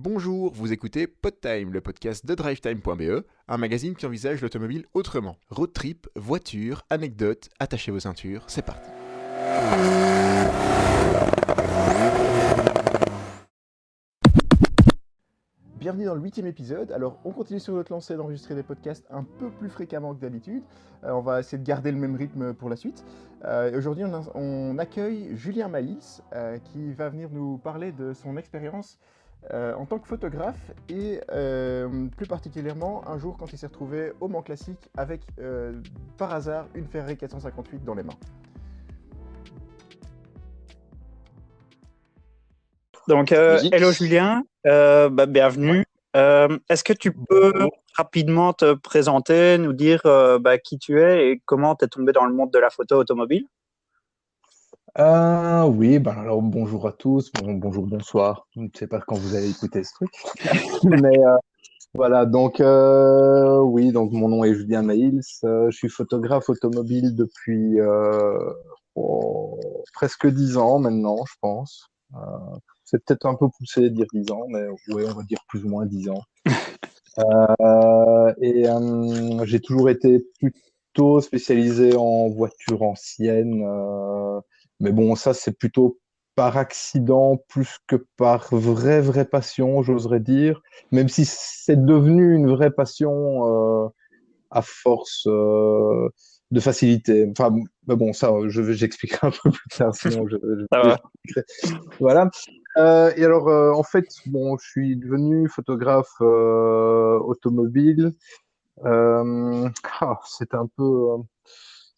Bonjour, vous écoutez PodTime, le podcast de DriveTime.be, un magazine qui envisage l'automobile autrement. Road trip, voiture, anecdotes, attachez vos ceintures, c'est parti. Bienvenue dans le 8e épisode. Alors, on continue sur notre lancée d'enregistrer des podcasts un peu plus fréquemment que d'habitude. On va essayer de garder le même rythme pour la suite. Aujourd'hui, on accueille Julien Maïls, qui va venir nous parler de son expérience en tant que photographe et plus particulièrement un jour quand il s'est retrouvé au Mans Classique avec par hasard une Ferrari 458 dans les mains. Donc, hello Julien, bienvenue. Est-ce que tu peux rapidement te présenter, nous dire qui tu es et comment tu es tombé dans le monde de la photo automobile? Oui, alors bonjour à tous, bonjour, bonsoir. Je ne sais pas quand vous allez écouter ce truc. Mais voilà, donc oui, donc mon nom est Julien Maïls. Je suis photographe automobile depuis presque 10 ans maintenant, je pense. C'est peut-être un peu poussé de dire 10 ans, mais oui, on va dire plus ou moins 10 ans. J'ai toujours été plutôt spécialisé en voitures anciennes. Mais bon, ça, c'est plutôt par accident plus que par vraie passion, j'oserais dire. Même si c'est devenu une vraie passion à force de facilité. Enfin, mais bon, ça, j'expliquerai un peu plus tard, sinon Ça va. Voilà. Et alors, en fait, bon, je suis devenu photographe automobile. C'est un peu,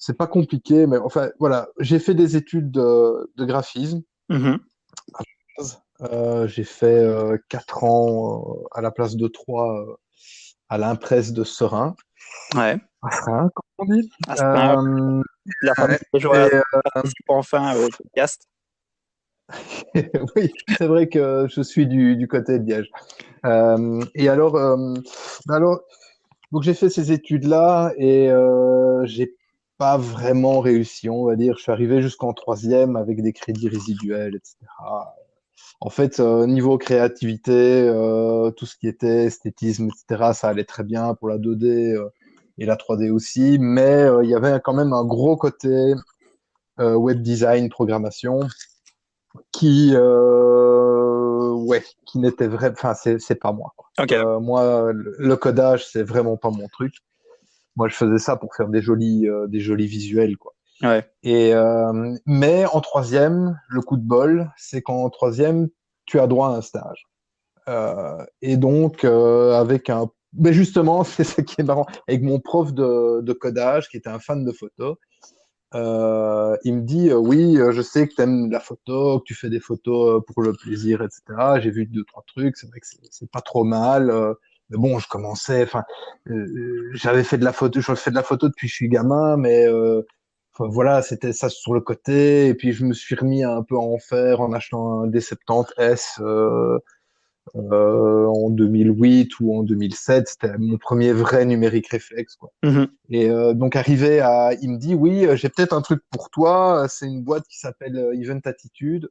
c'est pas compliqué, mais enfin, voilà, j'ai fait des études de graphisme. Mhm. J'ai fait 4 ans à la place de 3 à l'Impresse de Serein. Ouais. À Serein, comme on dit. La famille des joueurs participe enfin au podcast. Oui, c'est vrai que je suis du côté de Liège. Alors, donc j'ai fait ces études-là et j'ai pas vraiment réussi, on va dire. Je suis arrivé jusqu'en 3e avec des crédits résiduels, etc. En fait, niveau créativité, tout ce qui était esthétisme, etc., ça allait très bien pour la 2D et la 3D aussi, mais il y avait quand même un gros côté web design, programmation, qui n'était vrai, enfin, c'est pas moi, quoi. Ok. Moi, le codage, c'est vraiment pas mon truc. Moi, je faisais ça pour faire des jolis visuels, quoi. Ouais. Mais en 3e, le coup de bol, c'est qu'en 3e, tu as droit à un stage. Et donc, mais justement, c'est ça qui est marrant, avec mon prof de codage, qui était un fan de photo, il me dit oui, je sais que tu aimes la photo, que tu fais des photos pour le plaisir, etc. J'ai vu 2, 3 trucs, c'est vrai que c'est pas trop mal. Mais bon, je commençais, enfin, j'avais fait de la photo, je fais de la photo depuis que je suis gamin, mais enfin, voilà, c'était ça sur le côté. Et puis je me suis remis un peu à en faire en achetant un D70S en 2008 ou en 2007. C'était mon premier vrai numérique réflexe, quoi. Mhm. Et donc il me dit oui, j'ai peut-être un truc pour toi. C'est une boîte qui s'appelle Event Attitude.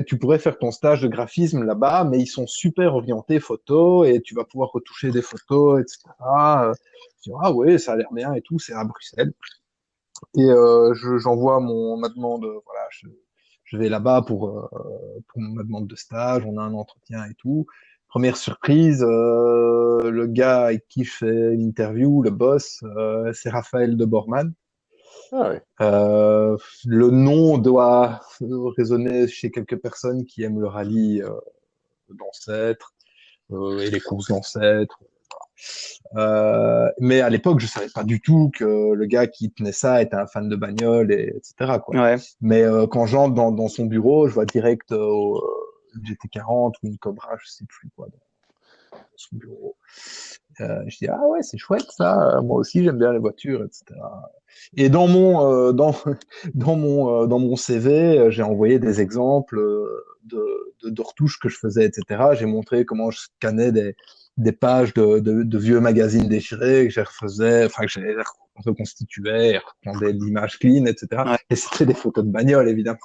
Tu pourrais faire ton stage de graphisme là-bas, mais ils sont super orientés photo et tu vas pouvoir retoucher des photos, etc. Je dis ah ouais, ça a l'air bien et tout. C'est à Bruxelles. Et j'envoie ma demande. Voilà, je vais là-bas pour ma demande de stage. On a un entretien et tout. Première surprise, le gars avec qui je fais une interview, le boss, c'est Raphaël de Bormann. Ah ouais. Le nom doit résonner chez quelques personnes qui aiment le rallye d'ancêtres et les courses d'ancêtres. Mais à l'époque, je savais pas du tout que le gars qui tenait ça était un fan de bagnole, etc., quoi. Ouais. Mais quand j'entre dans son bureau, je vois direct une GT40 ou une Cobra, je sais plus quoi, dans son bureau. Je dis ah ouais, c'est chouette ça. Moi aussi j'aime bien les voitures, etc. Et dans mon CV, j'ai envoyé des exemples de retouches que je faisais, etc. J'ai montré comment je scannais des pages de vieux magazines déchirés que j'ai refaisais, enfin que j'ai reconstituait, reprendait l'image clean, etc. Ouais. Et c'était des photos de bagnole, évidemment.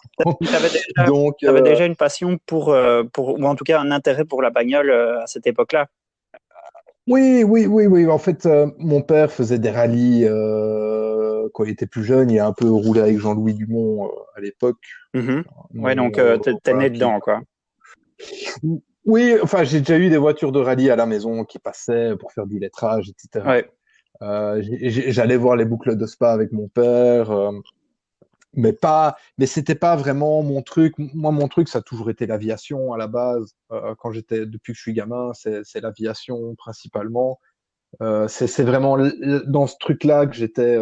Donc, tu avais déjà une passion ou en tout cas un intérêt pour la bagnole à cette époque-là. oui. En fait, mon père faisait des rallyes quand il était plus jeune. Il a un peu roulé avec Jean-Louis Dumont à l'époque. Ouais, donc t'es né dedans, quoi. Oui, enfin, j'ai déjà eu des voitures de rallye à la maison qui passaient pour faire du lettrage, etc. Ouais. J'allais voir les boucles de Spa avec mon père, mais c'était pas vraiment mon truc. Moi, mon truc, ça a toujours été l'aviation à la base. Depuis que je suis gamin, c'est l'aviation principalement. C'est vraiment dans ce truc-là que j'étais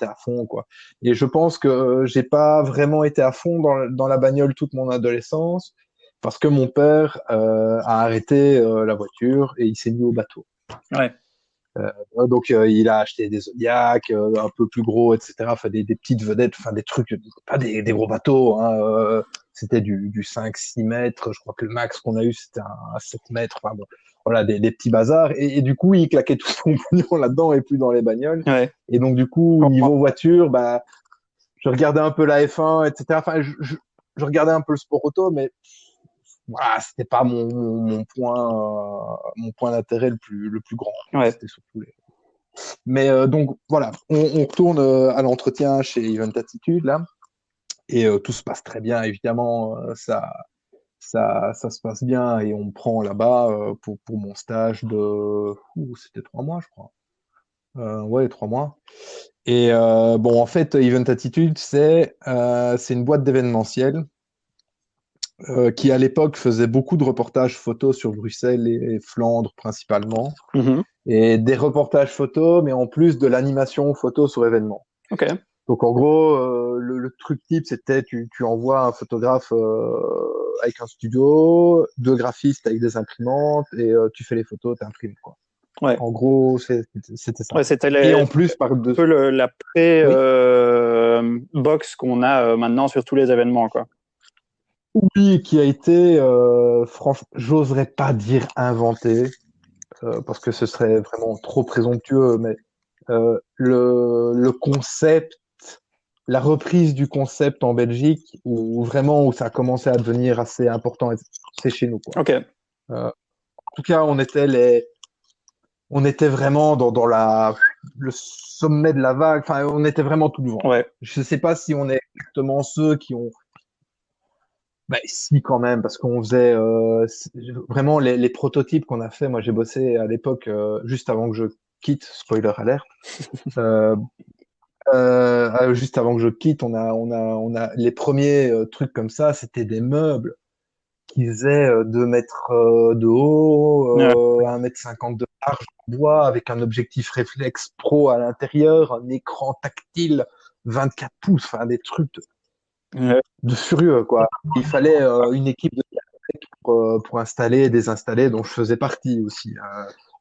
à fond, quoi. Et je pense que j'ai pas vraiment été à fond dans la bagnole toute mon adolescence parce que mon père a arrêté la voiture et il s'est mis au bateau. Ouais. Donc il a acheté des Zodiac un peu plus gros, etc. Enfin des petites vedettes, enfin des trucs, pas des gros bateaux. Hein, c'était du 5-6 mètres. Je crois que le max qu'on a eu c'était un 7 mètres. Enfin, bon, voilà des petits bazars. Et du coup il claquait tout son pognon là-dedans et plus dans les bagnoles. Ouais. Et donc du coup niveau voiture, bah je regardais un peu la F1, etc. Enfin je regardais un peu le sport auto, mais voilà, c'était pas mon point d'intérêt le plus grand. Ouais. C'était surtout Mais donc voilà, on retourne à l'entretien chez Event Attitude là, et tout se passe très bien évidemment, ça se passe bien et on me prend là-bas pour mon stage c'était 3 mois je crois. Ouais, 3 mois. Et bon en fait Event Attitude c'est une boîte d'événementiel qui à l'époque faisait beaucoup de reportages photos sur Bruxelles et Flandre principalement. Et des reportages photos, mais en plus de l'animation photo sur événement. Okay. Donc en gros, le truc type, c'était tu envoies un photographe avec un studio, 2 graphistes avec des imprimantes, et tu fais les photos, t'imprimes quoi. Ouais. En gros, c'était ça. Ouais, c'était et en plus, un peu la pré-box qu'on a maintenant sur tous les événements, quoi. Oui, qui a été, franchement, j'oserais pas dire inventé, parce que ce serait vraiment trop présomptueux, mais le concept, la reprise du concept en Belgique, où ça a commencé à devenir assez important, c'est chez nous, quoi. Okay. En tout cas, on était vraiment dans le sommet de la vague. Enfin, on était vraiment tout devant. Ouais. Je sais pas si on est exactement ceux qui ont. Bah, si quand même, parce qu'on faisait vraiment les prototypes qu'on a fait. Moi, j'ai bossé à l'époque juste avant que je quitte. Spoiler alert. Juste avant que je quitte, on a les premiers trucs comme ça. C'était des meubles qui faisaient 2 mètres de haut, 1,50 m de large en bois, avec un objectif réflexe pro à l'intérieur, un écran tactile 24 pouces, enfin des trucs de furieux, quoi. Il fallait une équipe de pour installer et désinstaller, dont je faisais partie aussi.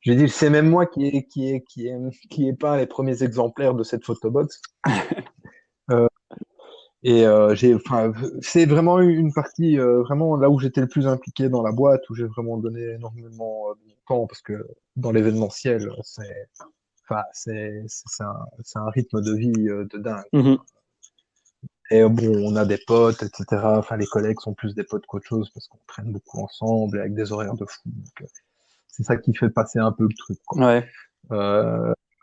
J'ai dit, c'est même moi qui ai peint les premiers exemplaires de cette photobox. C'est vraiment une partie, vraiment là où j'étais le plus impliqué dans la boîte, où j'ai vraiment donné énormément de temps, parce que dans l'événementiel, c'est un rythme de vie de dingue. Et bon, on a des potes, etc. Enfin, les collègues sont plus des potes qu'autre chose, parce qu'on traîne beaucoup ensemble, avec des horaires de fou. Donc, c'est ça qui fait passer un peu le truc, quoi. Ouais.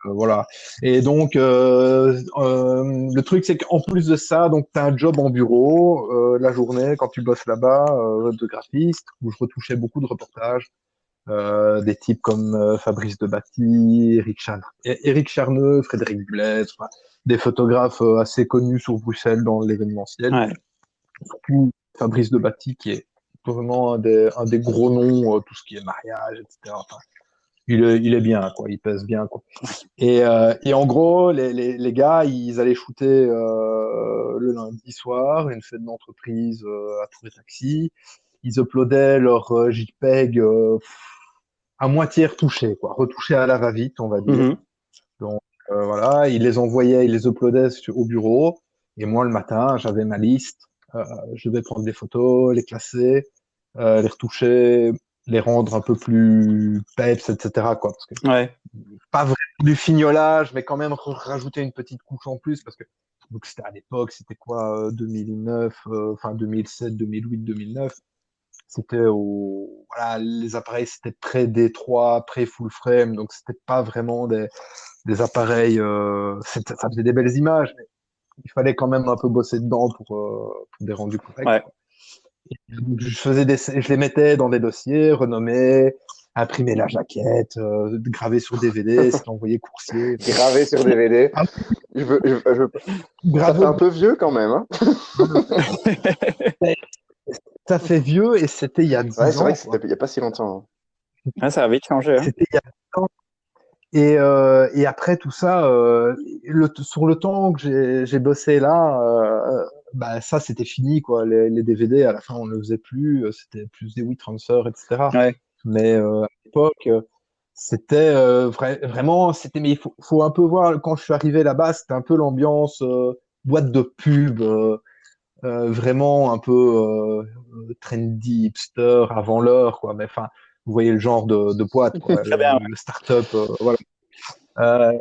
Voilà. Et donc, le truc, c'est qu'en plus de ça, donc, tu as un job en bureau la journée, quand tu bosses là-bas, de graphiste, où je retouchais beaucoup de reportages. Des types comme Fabrice Debatty, Éric Charneux, Frédéric Bullet, enfin, des photographes assez connus sur Bruxelles dans l'événementiel. Ouais. Surtout Fabrice Debatty, qui est vraiment un des gros noms, tout ce qui est mariage, etc. Enfin, il est bien, quoi. Il pèse bien, quoi. Et en gros, les gars, ils allaient shooter le lundi soir, une fête d'entreprise à Tour et Taxi. Ils uploadaient leur JPEG à moitié retouchés, quoi. Retouchés à la va-vite, on va dire. Donc voilà, ils les envoyaient, ils les uploadaient au bureau. Et moi, le matin, j'avais ma liste. Je devais prendre des photos, les classer, les retoucher, les rendre un peu plus peps, etc. quoi, parce que Ouais. pas du fignolage, mais quand même rajouter une petite couche en plus parce que donc c'était à l'époque, c'était quoi, 2009, enfin 2007, 2008, 2009. C'était voilà, les appareils c'était pré-D3, pré-full frame, donc c'était pas vraiment des appareils, ça faisait des belles images, mais il fallait quand même un peu bosser dedans pour des rendus corrects. Ouais. Donc, je les mettais dans des dossiers, renommés, imprimer la jaquette, graver sur DVD, c'était envoyé coursier. Gravé sur DVD. Ah, Ça gravé, fait un peu vieux quand même. Hein. ça fait vieux et c'était il y a 10 Ouais, c'est ans. vrai que Quoi. il n'y a pas si longtemps. Ouais, ça a vite changé. Hein. C'était il y a 10 ans. Et après tout ça, sur le temps que j'ai bossé là, bah ça c'était fini quoi. Les DVD à la fin on ne le faisait plus, c'était plus des WeTransfer, etc. Ouais. Mais à l'époque, c'était vraiment, c'était. Mais il faut un peu voir quand je suis arrivé là-bas, c'était un peu l'ambiance boîte de pub, vraiment un peu trendy, hipster, avant l'heure quoi. Mais enfin, vous voyez le genre de boîte quoi, Très bien. le start-up, voilà. Euh,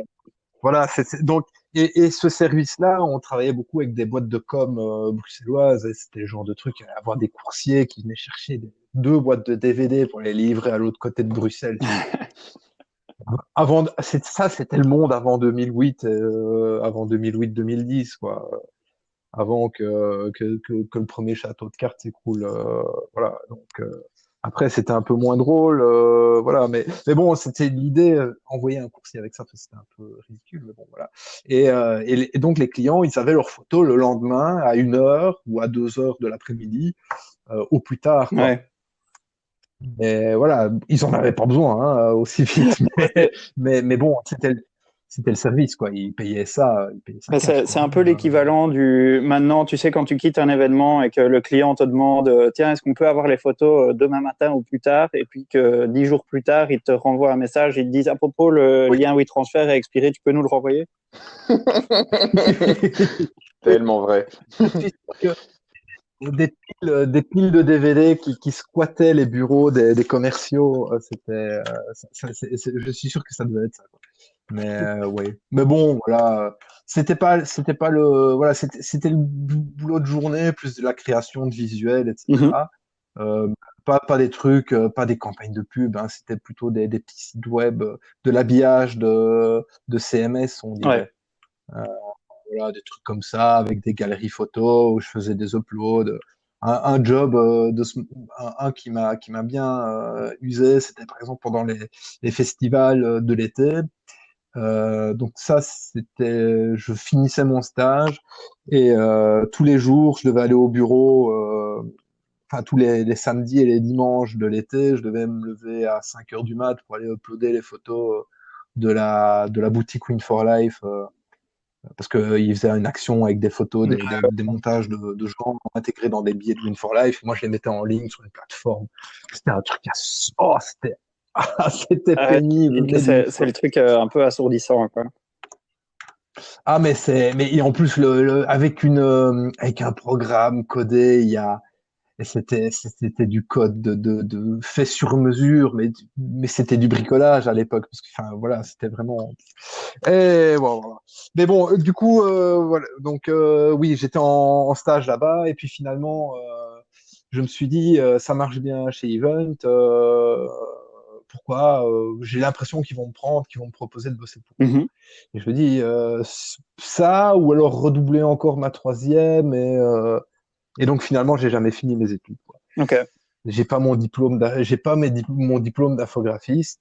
voilà, donc et ce service-là, on travaillait beaucoup avec des boîtes de com bruxelloises et c'était le genre de truc, avoir des coursiers qui venaient chercher deux boîtes de DVD pour les livrer à l'autre côté de Bruxelles. C'était le monde avant 2008, avant 2008-2010 quoi, avant que le premier château de cartes s'écroule, voilà. Donc après, c'était un peu moins drôle, voilà. Mais bon, c'était l'idée, envoyer un coursier avec ça, c'était un peu ridicule, mais bon, voilà. Et donc, les clients, ils avaient leurs photos le lendemain à 1h ou à 2h de l'après-midi, au plus tard, quoi. Ouais. Mais voilà, ils en avaient pas besoin, hein, aussi vite. Mais bon, c'était le service, quoi. Ils payaient ça. C'est un peu l'équivalent du maintenant, tu sais, quand tu quittes un événement et que le client te demande tiens, est-ce qu'on peut avoir les photos demain matin ou plus tard, et puis que 10 jours plus tard, ils te renvoient un message, ils te disent à propos, le lien WeTransfer est expiré, tu peux nous le renvoyer? Tellement vrai. Des piles de DVD qui squattaient les bureaux des commerciaux, je suis sûr que ça devait être ça, quoi. Mais ouais. Mais bon, voilà, c'était pas voilà, c'était le boulot de journée plus de la création de visuels, etc. Euh, pas des trucs, pas des campagnes de pub, hein, c'était plutôt des petits sites web, de l'habillage de CMS, on dirait. Ouais. Voilà, des trucs comme ça, avec des galeries photos où je faisais des uploads. Un job qui m'a bien usé, c'était par exemple pendant les festivals de l'été. Donc ça, je finissais mon stage et tous les jours, je devais aller au bureau. Enfin, tous les samedis et les dimanches de l'été, je devais me lever à 5 heures du mat pour aller uploader les photos de la boutique Win for Life. Parce qu'il faisait une action avec des photos, des montages de gens intégrés dans des billets de Win for Life. Moi, je les mettais en ligne sur une plateforme. C'était un truc c'était pénible. C'est le truc un peu assourdissant, quoi. Ah, mais et en plus, avec avec un programme codé, et c'était du code de fait sur mesure, mais c'était du bricolage à l'époque, parce que, enfin, voilà, c'était vraiment. Et bon, voilà. Mais bon, du coup, voilà. Donc, oui, j'étais en stage là-bas, et puis finalement, je me suis dit, ça marche bien chez Event. Pourquoi j'ai l'impression qu'ils vont me prendre, qu'ils vont me proposer de bosser pour eux. Et je me dis, ça, ou alors redoubler encore ma troisième, et donc finalement, j'ai jamais fini mes études, quoi. Ok. J'ai pas mon diplôme, mon diplôme d'infographiste.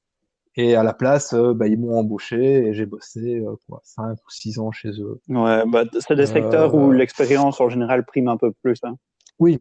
Et à la place, bah, ils m'ont embauché et j'ai bossé 5 ou 6 ans chez eux. Ouais, bah, c'est des secteurs où l'expérience en général prime un peu plus. Hein. Oui,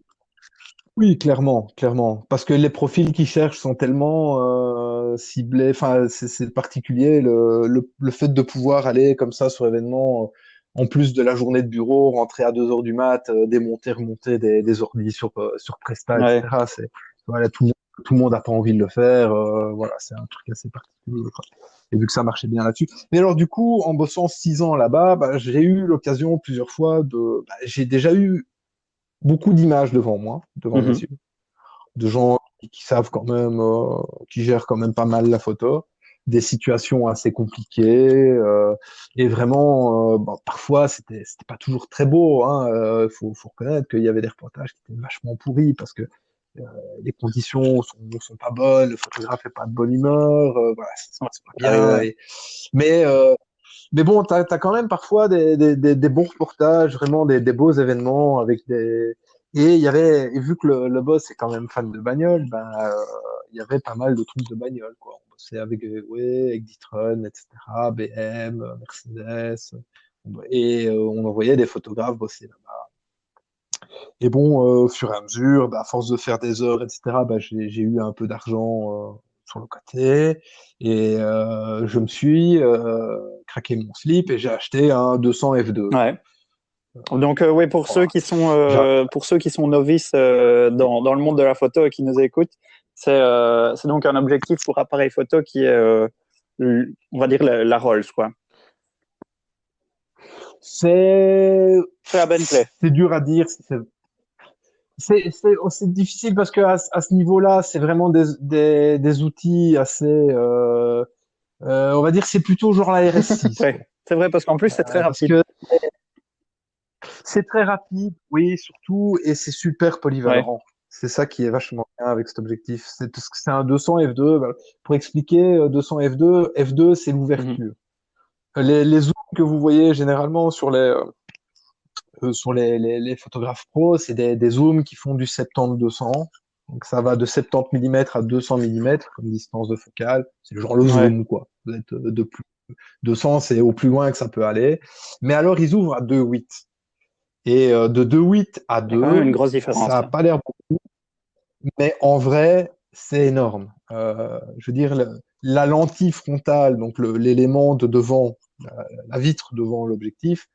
oui, clairement, clairement. Parce que les profils qu'ils cherchent sont tellement ciblés. Enfin, c'est particulier le fait de pouvoir aller comme ça sur événement, en plus de la journée de bureau, rentrer à 2 heures du mat, démonter, remonter des ordis sur Presta, Ouais. etc. Voilà, tout le monde n'a pas envie de le faire. Voilà, c'est un truc assez particulier, quoi. Et vu que ça marchait bien là-dessus. Mais alors, du coup, en bossant 6 ans là-bas, bah, j'ai eu l'occasion plusieurs fois j'ai déjà eu beaucoup d'images devant moi, devant mes yeux, de gens qui savent quand même, qui gèrent quand même pas mal la photo. des situations assez compliquées. Et vraiment, parfois, c'était pas toujours très beau. Hein. Faut reconnaître qu'il y avait des reportages qui étaient vachement pourris parce que les conditions sont pas bonnes, le photographe est pas de bonne humeur, voilà, c'est pas bien. Mais bon, t'as quand même parfois des bons reportages, vraiment des beaux événements avec des. Et et vu que le boss est quand même fan de bagnole, il y avait pas mal de trucs de bagnole, quoi. On bossait avec ouais, avec D'Ieteren, etc., BM, Mercedes, et on envoyait des photographes bosser là-bas. Et bon, au fur et à mesure, à force de faire des heures, etc., j'ai eu un peu d'argent sur le côté. Et je me suis craqué mon slip et j'ai acheté un 200 F2. Ouais. Donc, oui, pour ceux qui sont novices dans le monde de la photo et qui nous écoutent, c'est donc un objectif pour appareil photo qui est, on va dire, la Rolls, quoi. C'est la Bentley. C'est dur à dire. C'est difficile parce que à ce niveau-là, c'est vraiment des outils assez. On va dire que c'est plutôt genre la RS6. Ouais, c'est vrai parce qu'en plus c'est très rapide. Parce que c'est très rapide, oui, surtout, et c'est super polyvalent. Ouais. C'est ça qui est vachement bien avec cet objectif. C'est un 200 f2. Pour expliquer, 200 f2, c'est l'ouverture. Les zooms que vous voyez généralement sur les photographes pro, c'est des zooms qui font du 70-200. Donc ça va de 70 mm à 200 mm comme distance de focale. C'est genre le zoom, quoi. Vous êtes de plus 200, c'est au plus loin que ça peut aller. Mais alors ils ouvrent à 2.8. Et de 2.8 à 2, une grosse différence, ça n'a pas l'air beaucoup, mais en vrai, c'est énorme. Je veux dire, la lentille frontale, donc l'élément de devant, la vitre devant l'objectif,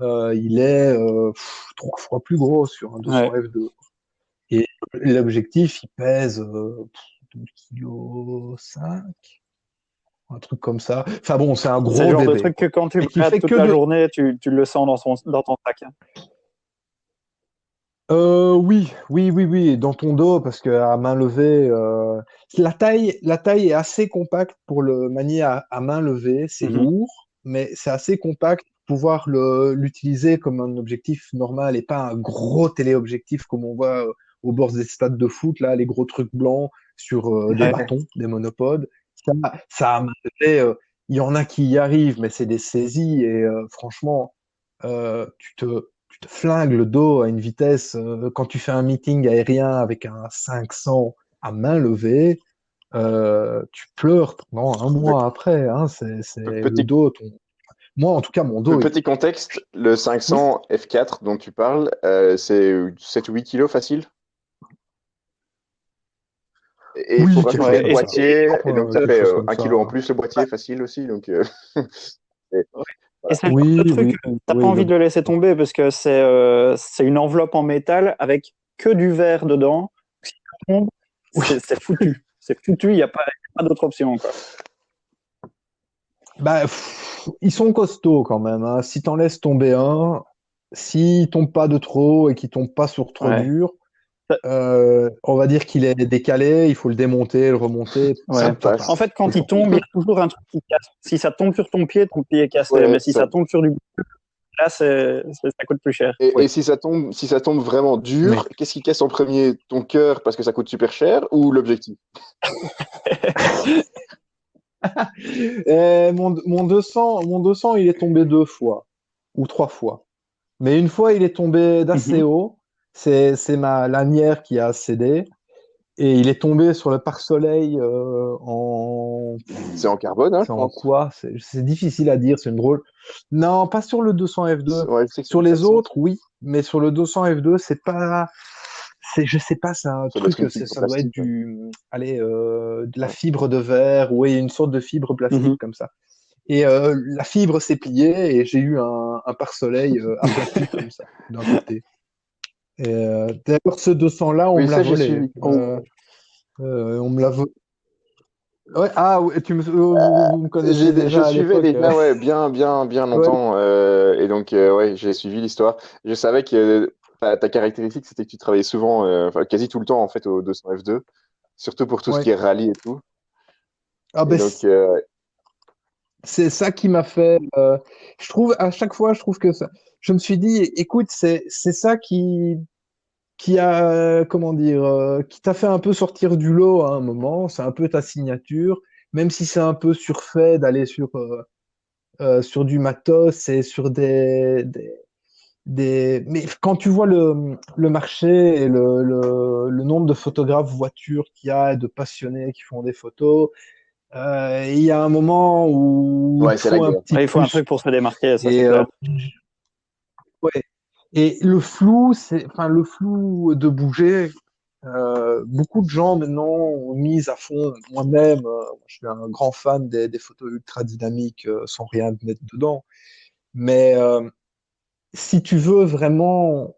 il est 3 fois plus gros sur un 200 f2. Et l'objectif, il pèse 2,5 kg, un truc comme ça. Enfin bon, c'est un gros bébé. C'est le genre de truc que quand tu le prêtes toute la journée, tu le sens dans ton sac. Oui, dans ton dos, parce que à main levée, la taille est assez compacte pour le manier à main levée. C'est lourd, mais c'est assez compact pour pouvoir l'utiliser comme un objectif normal et pas un gros téléobjectif comme on voit au bord des stades de foot, là, les gros trucs blancs sur des bâtons, des monopodes. Ça à main levée, il y en a qui y arrivent, mais c'est des saisies et franchement, tu te flingues le dos à une vitesse. Quand tu fais un meeting aérien avec un 500 à main levée, tu pleures pendant un mois après. Hein, c'est le dos. Moi, en tout cas, mon dos. Petit contexte, le 500 F4 dont tu parles, c'est 7 ou 8 kilos facile. Et il faut rajouter le boîtier, et donc ça fait 1 kilo en plus le boîtier, facile aussi. Donc, Et c'est le truc, t'as pas envie de le laisser tomber parce que c'est une enveloppe en métal avec que du verre dedans. Si ça tombe, c'est foutu. C'est foutu, il n'y a pas d'autre option, quoi. Ils sont costauds quand même. Hein. Si t'en laisses tomber un, s'il tombe pas de trop et qu'il tombe pas sur trop dur, on va dire qu'il est décalé, il faut le démonter, le remonter. Ouais. En fait, quand il tombe, il y a toujours un truc qui casse. Si ça tombe sur ton pied est cassé. Mais si ça tombe sur du là, ça coûte plus cher. Et si ça tombe vraiment dur, qu'est-ce qui casse en premier? Ton cœur parce que ça coûte super cher ou l'objectif? Mon 200, il est tombé 2 fois ou 3 fois. Mais une fois, il est tombé d'assez haut. C'est ma lanière qui a cédé. Et il est tombé sur le pare-soleil en. C'est en carbone, hein? C'est en quoi? C'est difficile à dire, c'est une drôle. Non, pas sur le 200 F2. Ouais, sur les autres, oui. Mais sur le 200 F2, c'est pas. Je sais pas, c'est un truc, ça doit être de la fibre de verre, ou une sorte de fibre plastique comme ça. Et la fibre s'est pliée et j'ai eu un pare-soleil aplati comme ça, d'un côté. D'ailleurs, ce 200-là, on me l'a volé. On me l'a volé. Ouais, vous me connaissez déjà. Je suivais déjà, bien longtemps. Et donc, j'ai suivi l'histoire. Je savais que ta caractéristique, c'était que tu travaillais souvent, quasi tout le temps, en fait, au 200 F2. Surtout pour tout ce qui est rallye et tout. Ah Et ben, donc, c'est ça qui m'a fait. Je trouve à chaque fois, je trouve que ça. Je me suis dit, écoute, c'est ça qui a comment dire, qui t'a fait un peu sortir du lot à un moment. C'est un peu ta signature, même si c'est un peu surfait d'aller sur du matos et sur Mais quand tu vois le marché et le nombre de photographes voitures qu'il y a et de passionnés qui font des photos, il y a un moment où il ouais, te c'est la faut un guerre. petit Ouais, il faut un plus. truc pour se démarquer, ça c'est Et clair. ouais. Et le flou, enfin le flou de bouger. Beaucoup de gens maintenant ont mis à fond. Moi-même, je suis un grand fan des photos ultra dynamiques sans rien mettre dedans. Mais si tu veux vraiment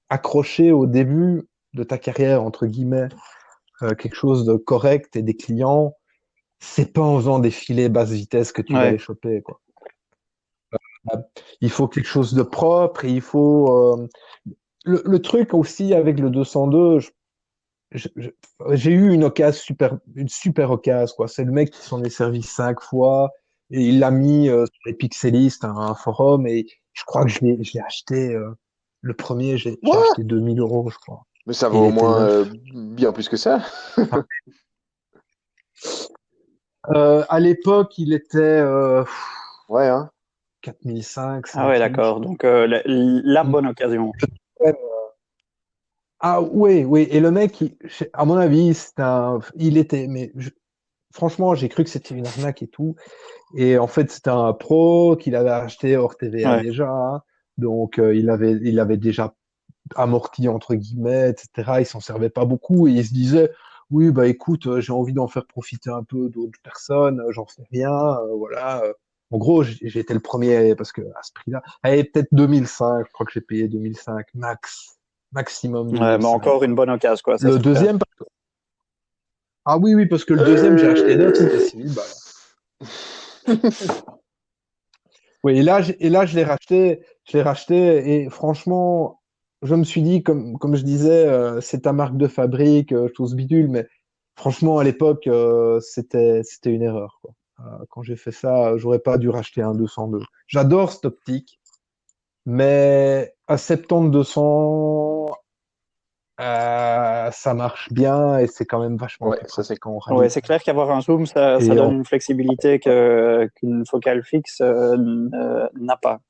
accrocher au début de ta carrière, entre guillemets, quelque chose de correct et des clients, c'est pas en faisant des filets basse vitesse que tu vas Ouais. les choper, quoi. Il faut quelque chose de propre et il faut. Le truc aussi avec le 202, je- je- j'ai eu une super occasion, quoi. C'est le mec qui s'en est servi 5 fois et il l'a mis sur les Pixelistes, un forum, et je crois que je l'ai acheté. Le premier, j'ai What? acheté 2000 €, je crois. Mais ça va Et il au était moins neuf. bien plus que ça. À l'époque, il était Ouais, hein. 4005, Ah ouais, 5000, je d'accord. crois. Donc la bonne occasion. Ouais. Ah oui, oui. Et le mec, à mon avis, il était. Franchement, j'ai cru que c'était une arnaque et tout. Et en fait, c'était un pro qu'il avait acheté hors TVA Ouais. déjà, hein. Donc, il avait déjà amorti entre guillemets, etc. Il s'en servait pas beaucoup et il se disait, oui, bah écoute, j'ai envie d'en faire profiter un peu d'autres personnes, j'en sais rien, voilà. En gros, j'ai été le premier parce que à ce prix-là, allez, peut-être 2005, je crois que j'ai payé 2005 maximum Ouais, mais 2005. encore une bonne occasion, quoi, ça Le c'est clair. deuxième, ah oui, oui, parce que le deuxième, j'ai acheté neuf, c'était 6000 balles. Oui, et là, je l'ai racheté, et franchement, je me suis dit, comme je disais, c'est ta marque de fabrique, chose bidule, mais franchement, à l'époque, c'était une erreur, quoi. Quand j'ai fait ça, j'aurais pas dû racheter un 202. J'adore cette optique, mais à 70-200, ça marche bien et c'est quand même vachement Ouais, plus ça c'est. pratique en Ouais, rallye. c'est clair qu'avoir un zoom, ça Et donne une flexibilité qu'une focale fixe n'a pas.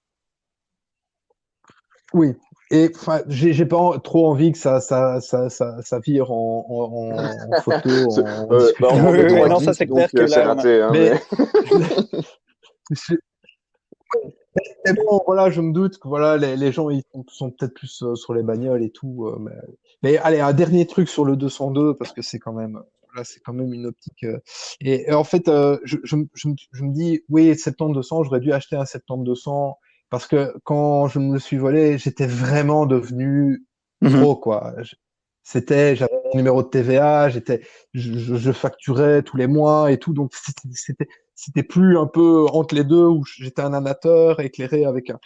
oui, et enfin, j'ai pas trop envie que ça vire en photo, C'est- en bah, discussion on Oui, est de oui, trois non, ça geeks, c'est donc clair que c'est là, raté, hein, mais, mais... je- mais bon, voilà, je me doute que voilà, les gens ils sont peut-être plus sur les bagnoles et tout, mais allez, un dernier truc sur le 202 parce que c'est quand même là, c'est quand même une optique. Et en fait, je me dis, oui, 70-200, j'aurais dû acheter un 70-200 parce que quand je me le suis volé, j'étais vraiment devenu Mhm. pro, quoi. J'avais mon numéro de TVA, je facturais tous les mois et tout, donc c'était plus un peu entre les deux où j'étais un amateur éclairé avec un.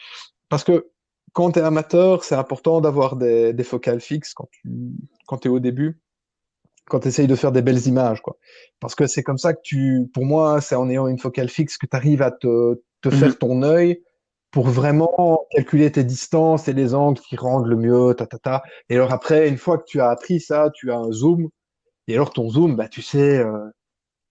Parce que quand tu es amateur, c'est important d'avoir des focales fixes quand tu es au début, quand tu essayes de faire des belles images, quoi. Parce que c'est comme ça que pour moi, c'est en ayant une focale fixe que tu arrives à te Mhm. faire ton œil pour vraiment calculer tes distances et les angles qui rendent le mieux, Et alors après, une fois que tu as appris ça, tu as un zoom. Et alors ton zoom, bah, tu sais,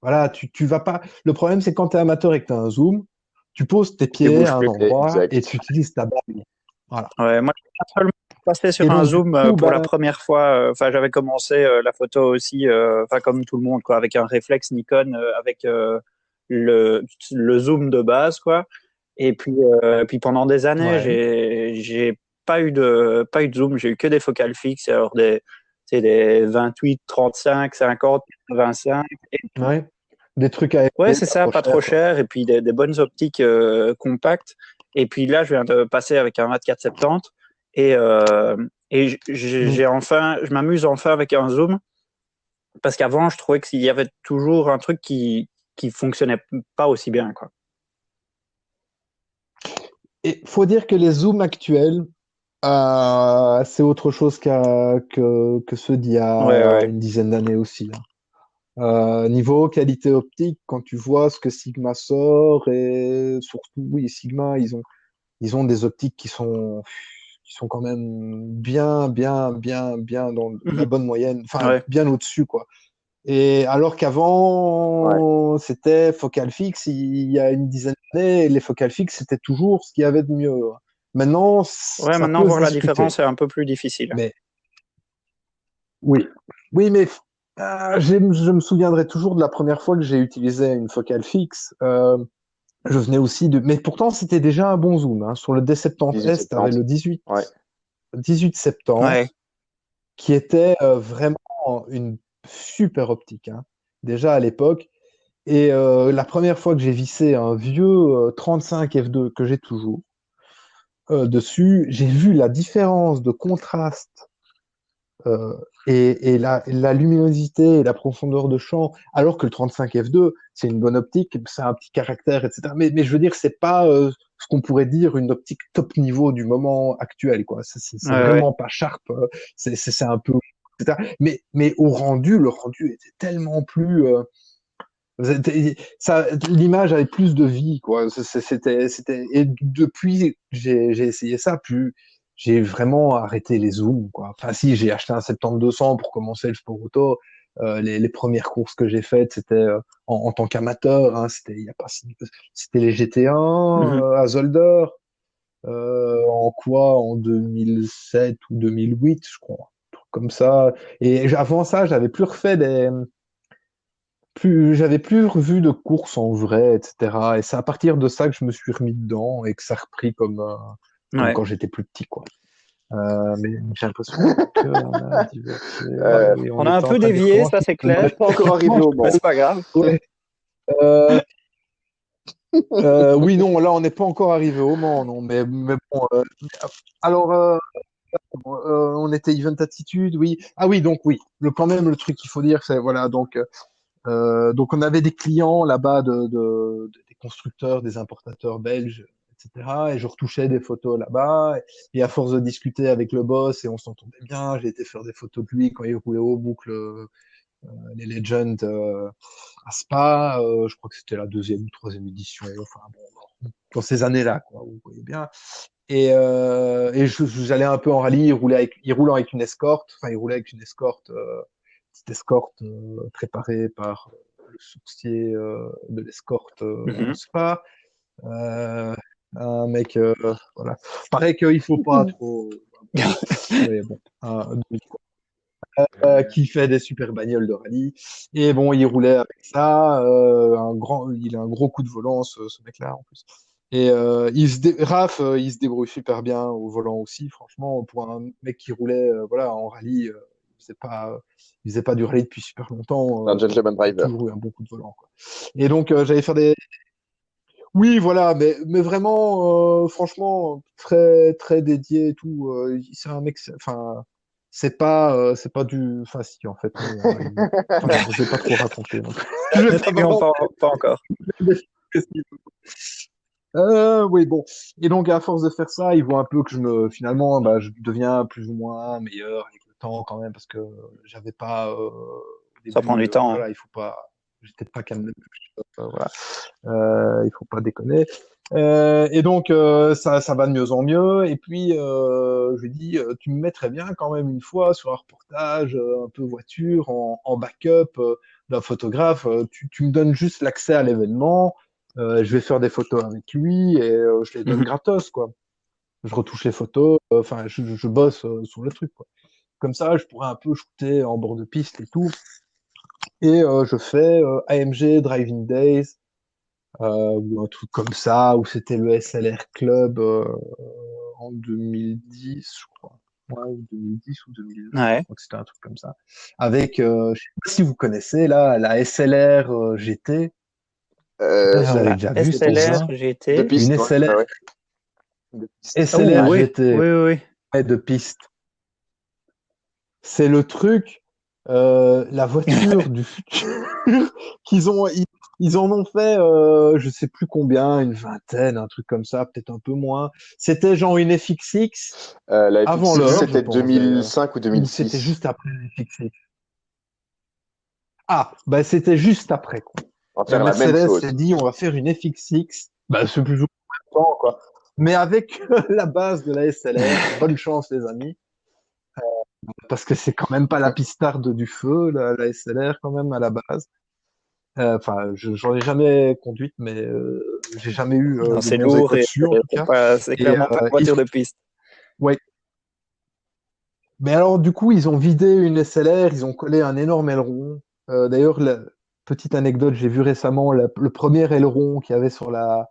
voilà, tu vas pas. Le problème, c'est quand tu es amateur et que tu as un zoom, tu poses tes Tu pieds bouges à un plus. endroit et Exact. tu utilises ta bague. Voilà. Ouais, moi, j'ai seulement passé sur Et un donc, du zoom coup, pour la bah, première fois. Enfin, j'avais commencé la photo aussi, enfin comme tout le monde, quoi, avec un réflexe Nikon, avec le zoom de base, quoi. Et puis pendant des années, ouais, j'ai pas eu de zoom, j'ai eu que des focales fixes, alors c'est des 28, 35, 50, 85. ouais. Des trucs à Ouais, essayer, c'est pas ça, trop pas trop cher, quoi. cher, et puis des bonnes optiques compactes. Et puis là, je viens de passer avec un 24-70, et, Mm. je m'amuse enfin avec un zoom, parce qu'avant, je trouvais qu'il y avait toujours un truc qui fonctionnait pas aussi bien, quoi. Et faut dire que les zooms actuels, c'est autre chose que ceux d'il y Ouais, a ouais. une dizaine d'années aussi, hein. Niveau qualité optique, quand tu vois ce que Sigma sort, et surtout, oui, Sigma, ils ont des optiques qui sont quand même bien dans la Mhm. bonne moyenne, enfin, Ouais. bien au-dessus, quoi. Et alors qu'avant, c'était focal fixe, il y a une dizaine d'années, les focales fixes, c'était toujours ce qu'il y avait de mieux. Maintenant, Ouais, ça maintenant, peut se voir la discuter. différence est un peu plus difficile. Mais oui, oui, mais je me souviendrai toujours de la première fois que j'ai utilisé une focale fixe. Je venais aussi de... Mais pourtant, c'était déjà un bon zoom, hein. Sur le D70S, tu avais 18-70. le 18, Ouais. 18-70, Ouais. qui était vraiment une super optique, hein. Déjà à l'époque. Et la première fois que j'ai vissé un vieux 35 f2 que j'ai toujours dessus, j'ai vu la différence de contraste euh, et la luminosité et la profondeur de champ, alors que le 35 f2, c'est une bonne optique, c'est un petit caractère, etc. Mais je veux dire, c'est pas ce qu'on pourrait dire une optique top niveau du moment actuel, quoi. C'est Ouais, ouais. vraiment pas sharp, c'est un peu, etc. Mais au rendu, le rendu était tellement plus ça, l'image avait plus de vie, quoi. Et depuis que j'ai essayé ça, plus j'ai vraiment arrêté les zooms, quoi. Enfin, si, j'ai acheté un 70-200 pour commencer le sport auto. Les premières courses que j'ai faites, c'était en tant qu'amateur, hein, c'était il y a pas c'était les GT1 Mhm. à Zolder, en quoi, en 2007 ou 2008, je crois, un truc comme ça. Et avant ça, j'avais plus refait j'avais plus revu de course en vrai, etc. Et c'est à partir de ça que je me suis remis dedans et que ça a repris comme Ouais. quand j'étais plus petit, quoi. Mais j'ai l'impression qu'on a divergé Euh, et On on a un était en peu train de dire dévié, comment ça c'est on on clair, n'est pas encore arrivé au mais Mans. c'est pas grave. ouais. Euh, oui, non, là, on n'est pas encore arrivé au Mans, non, mais bon. Alors, on était Event Attitude, oui. Ah oui, donc oui. Quand même, le truc qu'il faut dire, c'est voilà, donc on avait des clients là-bas des constructeurs, des importateurs belges, etc. Et je retouchais des photos là-bas. Et à force de discuter avec le boss, et on s'entendait bien, j'ai été faire des photos de lui quand il roulait au boucle les Legends à Spa. Je crois que c'était la deuxième ou troisième édition. Enfin bon, dans ces années-là, quoi, vous voyez bien. Et j'allais un peu en rallye, il roulait avec une escorte, enfin il roulait avec une escorte, petite escorte préparée par le sourcier de l'escorte Mhm. Spa. Euh, un mec, voilà. Pareil qu'il faut pas trop. Mais bon, qui fait des super bagnoles de rallye. Et bon, il roulait avec ça, il a un gros coup de volant, ce mec-là en plus. Et Raph, il se débrouille super bien au volant aussi, franchement, pour un mec qui roulait voilà, en rallye, il faisait pas du rallye depuis super longtemps, Un gentleman il a driver. toujours eu un bon coup de volant, quoi. Et donc, j'allais faire des. Oui, voilà, mais vraiment, franchement, très, très dédié et tout. C'est un mec, enfin, c'est pas du. Enfin, si, en fait, non, hein, enfin, bon, je vais pas trop raconter non plus. Je vais Ne pas t'aiguillons vraiment. pas encore. Oui, bon. Et donc, à force de faire ça, ils voient un peu que finalement, bah, je deviens plus ou moins meilleur avec le temps quand même, parce que j'avais pas, au Ça prend début, du temps, hein. voilà, il faut pas, j'étais pas calme, voilà. Il faut pas déconner. Et donc, ça va de mieux en mieux. Et puis, je lui dis, tu me mettrais bien quand même une fois sur un reportage, un peu voiture, en backup d'un photographe. Tu me donnes juste l'accès à l'événement. Je vais faire des photos avec lui et je les donne Mhm. gratos, quoi. Je retouche les photos, enfin, je bosse sur le truc, quoi. Comme ça, je pourrais un peu shooter en bord de piste et tout. Et je fais AMG Driving Days ou un truc comme ça, où c'était le SLR Club en 2010, je crois. Ouais, ou 2010 ou 2009, je Ouais. crois que c'était un truc comme ça. Avec, je sais pas si vous connaissez, là, la SLR GT. Je sais pas si vous Euh, l'avez La déjà vu, cette SLR engin. de GT. Une piste, ouais. SLR, Ouais, ouais. De piste. Oh SLR oui, GT oui, oui, oui. ouais, de piste. C'est le truc, la voiture du futur qu'ils ont, ils en ont fait, je sais plus combien, une vingtaine, un truc comme ça, peut-être un peu moins. C'était genre une FXX La avant FX6, l'heure, je c'était pense d'ailleurs, 2005 ou ou c'était 2006. juste après la FXX. Ah, bah c'était juste après, quoi. On va faire la même Mercedes chose. s'est dit, on va faire une FX6, bah, c'est plus ou moins le temps, quoi. Mais avec la base de la SLR, bonne chance, les amis, parce que c'est quand même pas la pistarde du feu, la SLR, quand même, à la base. Enfin, j'en ai jamais conduite, mais j'ai jamais eu Non, de c'est bons lourd échos et dessus, en tout cas. c'est Et clairement pas une voiture de piste. ouais. Mais alors, du coup, ils ont vidé une SLR, ils ont collé un énorme aileron. D'ailleurs, petite anecdote, j'ai vu récemment le premier aileron qu'il y avait sur la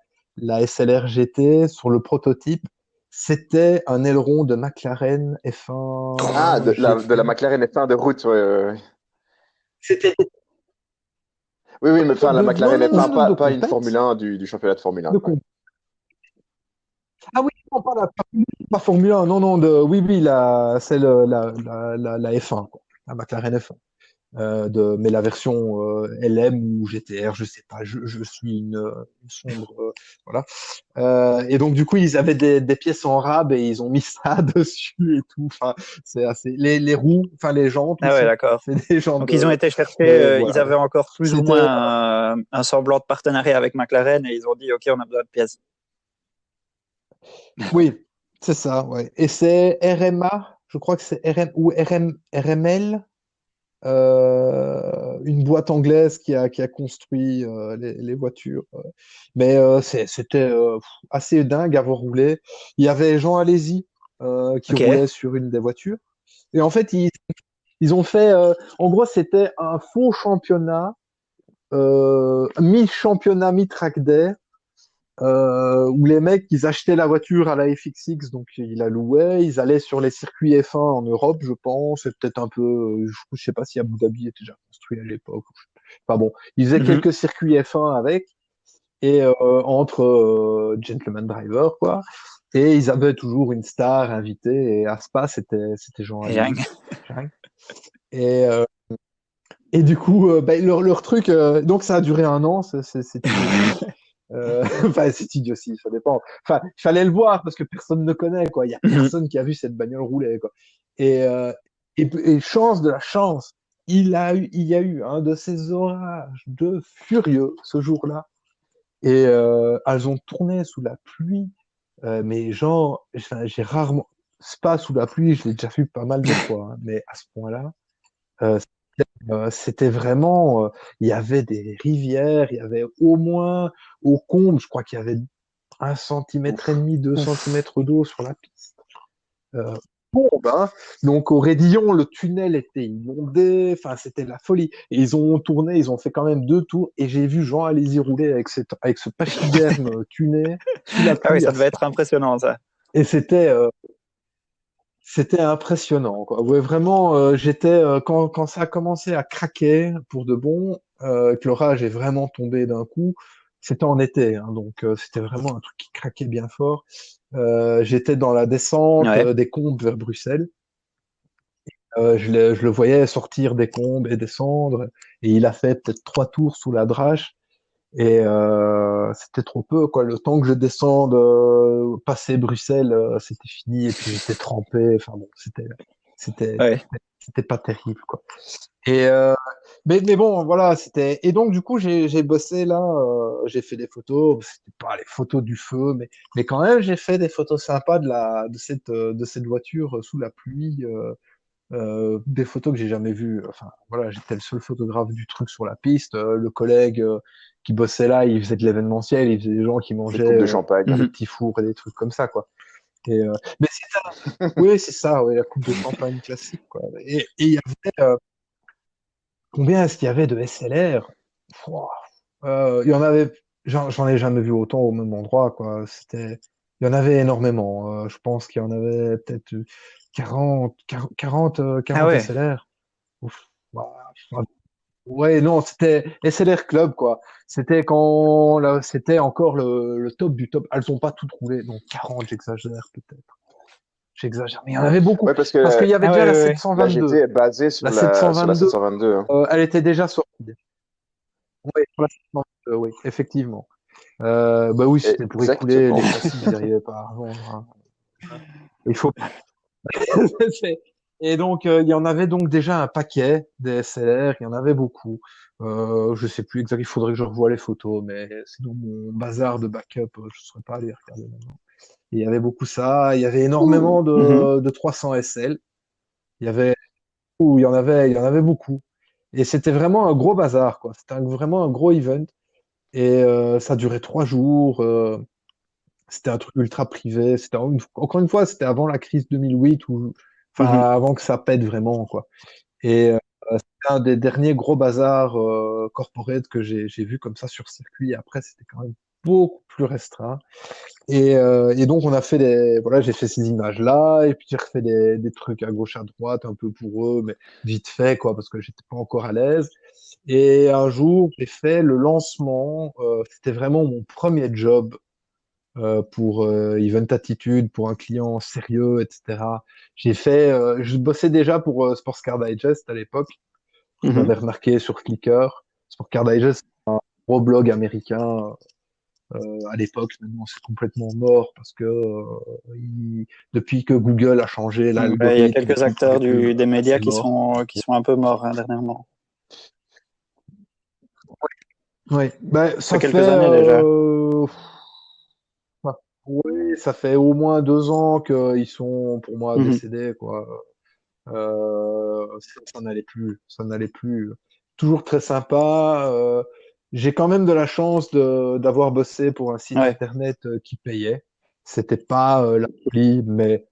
SLR GT, sur le prototype, c'était un aileron de McLaren Ah, F1 de la GT. McLaren F1 de route, ouais, ouais, ouais. C'était Oui, oui, mais enfin, la non, McLaren non, F1, non, non, de pas une Formule compète. 1 du championnat de Formule 1. De Ouais. com- Ah oui, non, pas Formule 1, non, non, oui, oui, c'est la F1, quoi, la McLaren F1. Mais la version LM ou GTR, je sais pas, je suis une sombre, voilà. Et donc du coup, ils avaient des pièces en rab et ils ont mis ça dessus et tout. Enfin, c'est assez. Les roues, enfin les jantes Ah ouais, aussi, d'accord. c'est des jantes Donc ils ont été chercher, mais ils voilà. avaient encore plus ou C'était, moins un semblant de partenariat avec McLaren et ils ont dit, OK, on a besoin de pièces. oui, c'est ça, ouais. Et c'est RMA, je crois que c'est RM ou RML. Une boîte anglaise qui a construit les voitures. Mais c'était assez dingue à voir rouler. Il y avait Jean Alési qui OK. roulait sur une des voitures. Et en fait, ils ont fait, en gros, c'était un faux championnat, mi-championnat, mi-track day, où les mecs, ils achetaient la voiture à la FXX, donc ils la louaient, ils allaient sur les circuits F1 en Europe, je pense, et peut-être un peu, je sais pas si Abu Dhabi était déjà construit à l'époque. Enfin bon, ils faisaient Mhm. quelques circuits F1 avec, et entre gentleman driver, quoi. Et ils avaient toujours une star invitée, et à Spa, c'était Jean Rien. Alesi. Et, euh, et du coup, leur truc, donc ça a duré un an, c'est idiotie. Enfin, c'est idiotie, ça dépend. Enfin, il fallait le voir parce que personne ne connaît, quoi. Il y a Mhm. personne qui a vu cette bagnole rouler, quoi. Et, et chance de la chance, il y a eu un de ces orages de furieux ce jour-là. Et elles ont tourné sous la pluie. Mais genre, enfin, j'ai rarement, c'est pas sous la pluie, je l'ai déjà vu pas mal de fois, hein, mais à ce point-là, euh, c'était vraiment, il y avait des rivières, il y avait au moins, au comble, je crois qu'il y avait 1,5 cm, deux Ouf. centimètres d'eau sur la piste. Euh, Bombe, hein. Donc au Raidillon, le tunnel était inondé, enfin c'était la folie. Et ils ont tourné, ils ont fait quand même 2 tours, et j'ai vu Jean Alési rouler avec ce pachyderme tuné sous la Ah oui, pluie ça à devait Spa. être impressionnant, ça. Et c'était impressionnant, quoi. Ouais, vraiment, j'étais quand ça a commencé à craquer pour de bon, que l'orage est vraiment tombé d'un coup. C'était en été, hein, donc c'était vraiment un truc qui craquait bien fort. J'étais dans la descente Ouais. des Combes vers Bruxelles. Je le voyais sortir des Combes et descendre, et il a fait peut-être 3 tours sous la drache. Et c'était trop peu, quoi. Le temps que je descende, passer Bruxelles, c'était fini, et puis j'étais trempé. Enfin bon, c'était, Ouais. c'était pas terrible, quoi. Et mais bon, voilà, c'était. Et donc du coup, j'ai bossé là, j'ai fait des photos. C'était pas les photos du feu, mais quand même, j'ai fait des photos sympas de cette voiture sous la pluie. Des photos que j'ai jamais vues. Enfin, voilà, j'étais le seul photographe du truc sur la piste. Le collègue qui bossait là, il faisait de l'événementiel, il faisait des gens qui Des mangeaient coupes de champagne. des Mhm. petits fours et des trucs comme ça, quoi. Et, mais oui, c'est ça, ouais, la coupe de champagne classique, quoi. Et il y avait, combien est-ce qu'il y avait de SLR? Pouah, il y en avait, j'en ai jamais vu autant au même endroit, quoi. Il y en avait énormément. Je pense qu'il y en avait peut-être 40 Ah ouais. SLR. Ouf. Bah, ouais, non, c'était SLR Club, quoi. C'était quand là, c'était encore le top du top. Elles ont pas toutes roulé, donc 40, j'exagère peut-être. J'exagère, mais il y en avait beaucoup. Ouais, parce que Parce qu'il y avait Ah déjà ouais, la ouais, ouais. la GT 722. est basée La sur la 722, 722. Hein. elle était déjà sortie. Oui, sur la 722, oui, effectivement. Bah oui, c'était pour écouler Exactement. les châssis, ils n'arrivaient pas à revendre, hein. Il faut. Et donc, il y en avait donc déjà un paquet des SLR, il y en avait beaucoup. Je sais plus exactement, il faudrait que je revoie les photos, mais c'est dans mon bazar de backup, je ne saurais pas les regarder maintenant. Et il y avait beaucoup ça, il y avait énormément de 300 SL, il y avait, il y en avait beaucoup. Et c'était vraiment un gros bazar, quoi. C'était vraiment un gros event. Et ça durait 3 jours. C'était un truc ultra privé. Encore une fois, c'était avant la crise 2008 ou enfin avant que ça pète vraiment, quoi. Et c'était un des derniers gros bazars corporate que j'ai vu comme ça sur circuit. Après, c'était quand même beaucoup plus restreint. Et donc, on a fait voilà, j'ai fait ces images-là, et puis j'ai refait des trucs à gauche, à droite, un peu pour eux, mais vite fait, quoi, parce que j'étais pas encore à l'aise. Et un jour, j'ai fait le lancement. C'était vraiment mon premier job pour Event Attitude, pour un client sérieux, etc. Je bossais déjà pour Sports Car Digest à l'époque. Je m'avais remarqué sur Flickr. Sport Car Digest, c'est un gros blog américain à l'époque. Maintenant, c'est complètement mort parce que depuis que Google a changé l'algorithme, il y a quelques acteurs des médias c'est mort. qui sont un peu morts dernièrement. Oui, ben, ça quelques fait années déjà. Oui, ça fait au moins 2 ans qu'ils sont pour moi décédés, quoi. Ça n'allait plus, ça n'allait plus. Toujours très sympa. J'ai quand même de la chance d'avoir bossé pour un site internet qui payait. C'était pas la folie, mais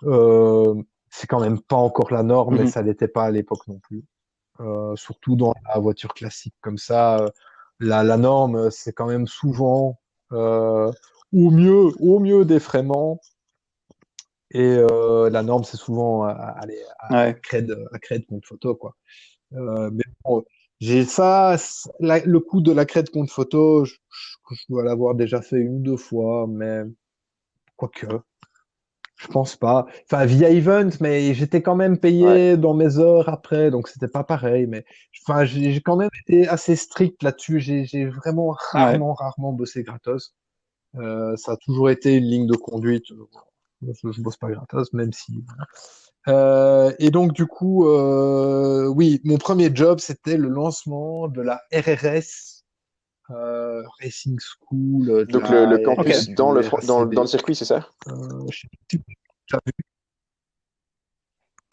c'est quand même pas encore la norme, mais ça l'était pas à l'époque non plus. Surtout dans la voiture classique comme ça, la norme, c'est quand même souvent au mieux d'effraiement. Et la norme, c'est souvent à crête contre photo, quoi. Mais bon, j'ai ça, le coup de la crête contre photo, je dois l'avoir déjà fait 1 ou 2 fois, mais quoique, je pense pas. Enfin, via Event, mais j'étais quand même payé dans mes heures après, donc c'était pas pareil. Mais enfin, j'ai quand même été assez strict là-dessus. J'ai vraiment rarement bossé gratos. Ça a toujours été une ligne de conduite. Je bosse pas gratos, même si. Et donc, du coup, oui, mon premier job, c'était le lancement de la RRS, Racing School, de Donc la le campus RS, dans du dans le RACD. circuit, c'est ça? Je sais plus si tu as vu.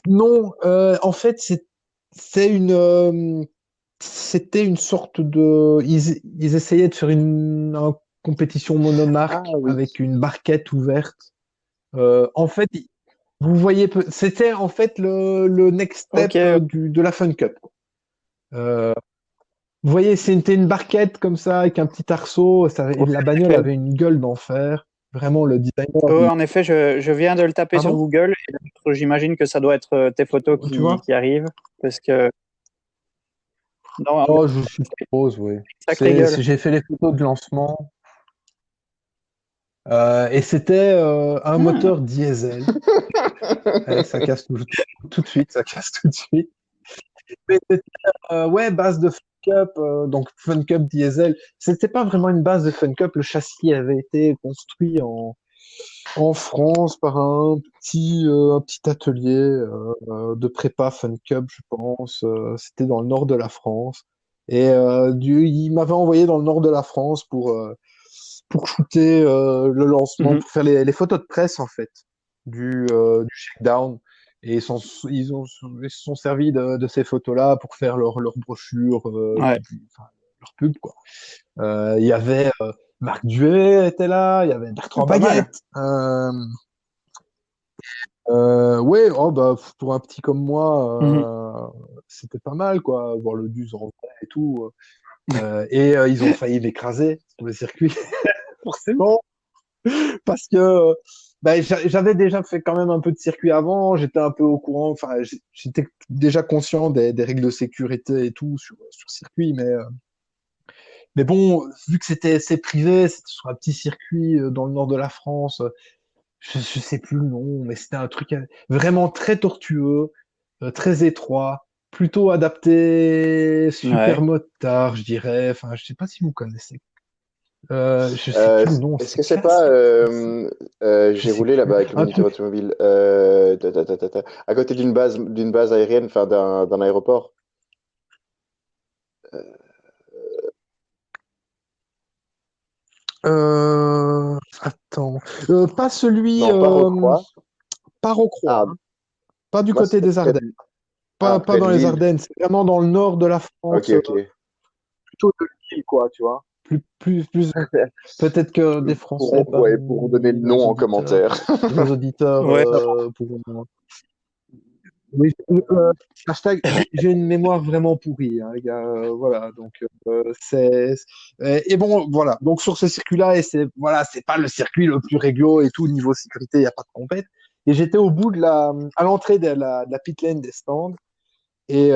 Non, en fait, c'est c'était une sorte de. Ils essayaient de faire une compétition monomarque avec une barquette ouverte. En fait, vous voyez, c'était en fait le next step de la Fun Cup. Vous voyez, c'était une barquette comme ça avec un petit arceau. La bagnole avait une gueule d'enfer. Vraiment, le designer. En effet, je viens de le taper sur Google. Et j'imagine que ça doit être tes photos qui arrivent. Parce que. Non, oh, je suppose, oui. J'ai fait les photos de lancement. Et c'était un moteur diesel. Ça casse tout de suite, ça casse tout de suite. Mais c'était, base de Fun Cup, donc Fun Cup diesel. C'était pas vraiment une base de Fun Cup. Le châssis avait été construit en France par un petit atelier de prépa Fun Cup, je pense. C'était dans le nord de la France. Et il m'avait envoyé dans le nord de la France pour shooter le lancement, pour faire les photos de presse en fait du shakedown. Et ils se sont servis de ces photos-là pour faire leur brochure, leur pub, quoi. Il y avait Marc Duet était là, il y avait Bertrand Baguette. Ouais, oh, bah, pour un petit comme moi, c'était pas mal, quoi, voir le Duz en vrai et tout. Et ils ont failli m'écraser sur le circuit, forcément, parce que bah, j'avais déjà fait quand même un peu de circuit avant, j'étais un peu au courant, enfin, j'étais déjà conscient des règles de sécurité et tout sur circuit, mais bon, vu que c'est privé, c'était sur un petit circuit dans le nord de la France, je sais plus le nom, mais c'était un truc vraiment très tortueux, très étroit, plutôt adapté super motard, je dirais. Enfin, je sais pas si vous connaissez. Je sais plus le nom. Est-ce que c'est pas j'ai sais roulé là-bas plus. avec le Un moniteur truc. automobile à côté d'une base aérienne, enfin d'un aéroport. Attends. Pas celui. Non, pas Rocroi. Pas Rocroi, Ah, hein. Pas du moi côté c'était des Ardennes. Pas près de dans les Lille. Ardennes. C'est vraiment dans le nord de la Ok, France, ok. plutôt de Lille, quoi, tu vois. Plus. Peut-être que des Français Ouais, parmi pour donner le nos nom en auditeurs, commentaire. Ouais. pourront. Oui, j'ai une mémoire vraiment pourrie, hein, les gars. Voilà, donc et bon, voilà. Donc sur ce circuit-là, et c'est pas le circuit le plus réglo et tout niveau sécurité, il y a pas de compète. Et j'étais au bout à l'entrée de la pit lane des stands et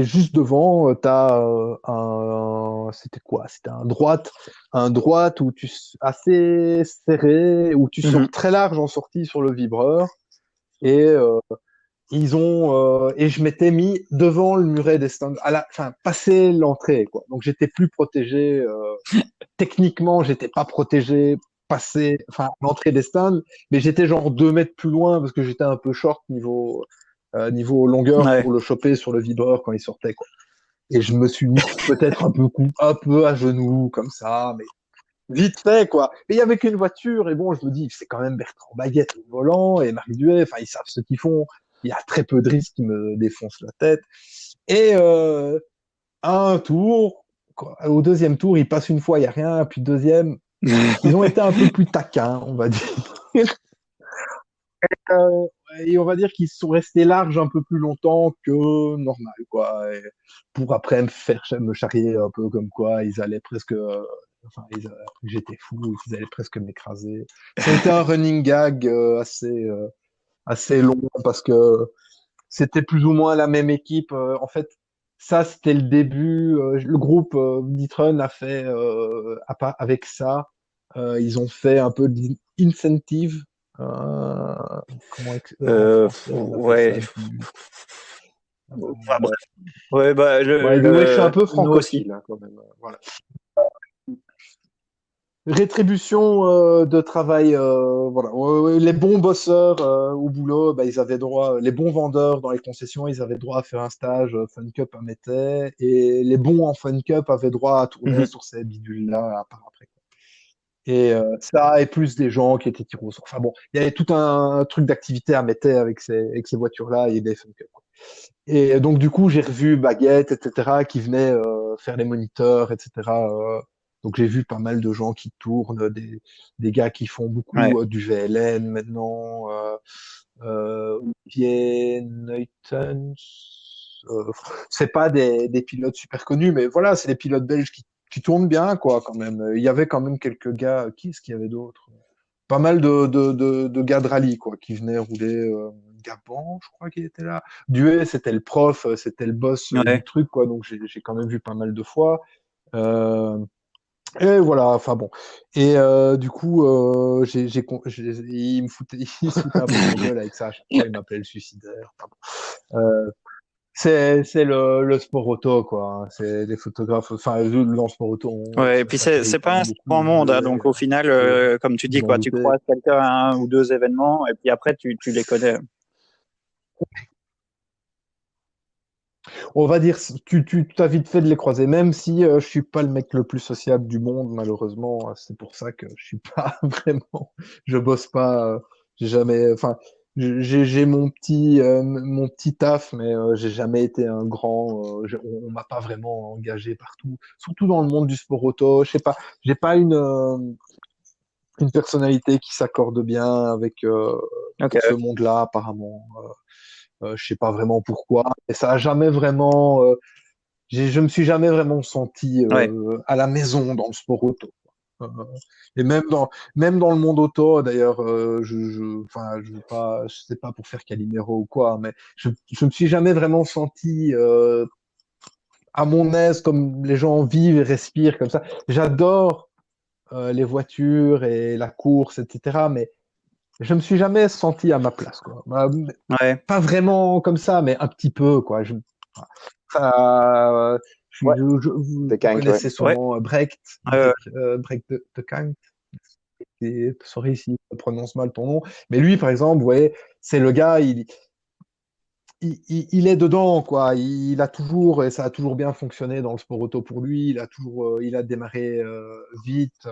juste devant, t'as c'était quoi? C'était un droite où assez serré, où tu Mhm. sors très large en sortie sur le vibreur et et je m'étais mis devant le muret des stands, enfin passer l'entrée quoi. Donc j'étais plus protégé techniquement, j'étais pas protégé passer, enfin l'entrée des stands, mais j'étais genre 2 mètres plus loin parce que j'étais un peu short niveau longueur Ouais. pour le choper sur le vibreur quand il sortait quoi. Et je me suis mis peut-être un peu à genoux comme ça, mais vite fait quoi. Mais il y avait qu'une voiture et bon, je me dis c'est quand même Bertrand Baguette au volant et Marc Duet, enfin ils savent ce qu'ils font. Il y a très peu de risques qui me défoncent la tête. Et à un tour, quoi, au deuxième tour, ils passent une fois, il y a rien, puis deuxième, ils ont été un peu plus taquins, on va dire. Euh, et on va dire qu'ils sont restés larges un peu plus longtemps que normal, quoi. Et pour après me charrier un peu comme quoi ils allaient presque, enfin, j'étais fou, ils allaient presque m'écraser. Ça a été un running gag assez long parce que c'était plus ou moins la même équipe. En fait, ça, c'était le début. Le groupe Nitrun a fait, avec ça, ils ont fait un peu d'incentive. Euh, en français, on appelle ça Ouais. du. Enfin, bref. Ouais, bah, Ouais, je suis un peu nous aussi. francophile hein, quand même. Voilà. Rétribution de travail, voilà. Ouais, ouais, les bons bosseurs au boulot, bah, ils avaient droit, les bons vendeurs dans les concessions, ils avaient droit à faire un stage Fun Cup à Métais, et les bons en Fun Cup avaient droit à tourner Mhm. sur ces bidules-là par après. Et ça, et plus des gens qui étaient tirés au sort. Enfin bon, il y avait tout un truc d'activité à Métais avec ces voitures-là et des Fun Cup. Et donc, du coup, j'ai revu Baguette, etc., qui venaient faire les moniteurs, etc. Donc, j'ai vu pas mal de gens qui tournent, des gars qui font Ouais. beaucoup du VLN maintenant, Olivier Neutens. Euh, c'est pas des pilotes super connus, mais voilà, c'est des pilotes belges qui tournent bien, quoi, quand même. Il y avait quand même quelques gars. Qui est-ce qu'il y avait d'autres? Pas mal de gars de rallye, quoi, qui venaient rouler. Gabon, je crois qu'il était là. Duet, c'était le prof, c'était le boss du Ouais. truc, quoi. Donc j'ai quand même vu pas mal de fois. Euh, et voilà, enfin bon. Et du coup, il me foutait, il se foutait un peu de ma gueule avec ça. À chaque fois, il m'appelait le suicidaire. Enfin bon. C'est le sport auto, quoi, hein. C'est des photographes. Enfin, dans le sport auto, Ouais, et puis ça charrie c'est quand pas un même si grand beaucoup. monde, hein, Duet, donc au final, et comme tu dis, vous en quoi, tu doutez. croises quelqu'un à un ou deux événements, et puis après, tu les connais. On va dire, tu t'as vite fait de les croiser, même si je suis pas le mec le plus sociable du monde, malheureusement. C'est pour ça que je suis pas vraiment, je bosse pas, j'ai jamais, enfin, j'ai mon petit taf, mais j'ai jamais été un grand, on m'a pas vraiment engagé partout, surtout dans le monde du sport auto. Je sais pas, j'ai pas une personnalité qui s'accorde bien avec Ok. ce monde-là, apparemment. Je sais pas vraiment pourquoi. Et ça a jamais vraiment. Je me suis jamais vraiment senti Ouais. à la maison dans le sport auto. Euh, et même dans le monde auto, d'ailleurs, enfin, je sais pas pour faire Calimero ou quoi, mais je me suis jamais vraiment senti à mon aise comme les gens vivent et respirent comme ça. J'adore les voitures et la course, etc. Mais je me suis jamais senti à ma place, quoi. Ouais. Pas vraiment comme ça, mais un petit peu, quoi. Ça, Ouais. Vous De Kank, connaissez ouais. sûrement Brecht, Ouais. Brecht de Kank. Sorry si je prononce mal ton nom, mais lui, par exemple, vous voyez, c'est le gars, il est dedans, quoi. Il a toujours, et ça a toujours bien fonctionné dans le sport auto pour lui. Il a démarré vite.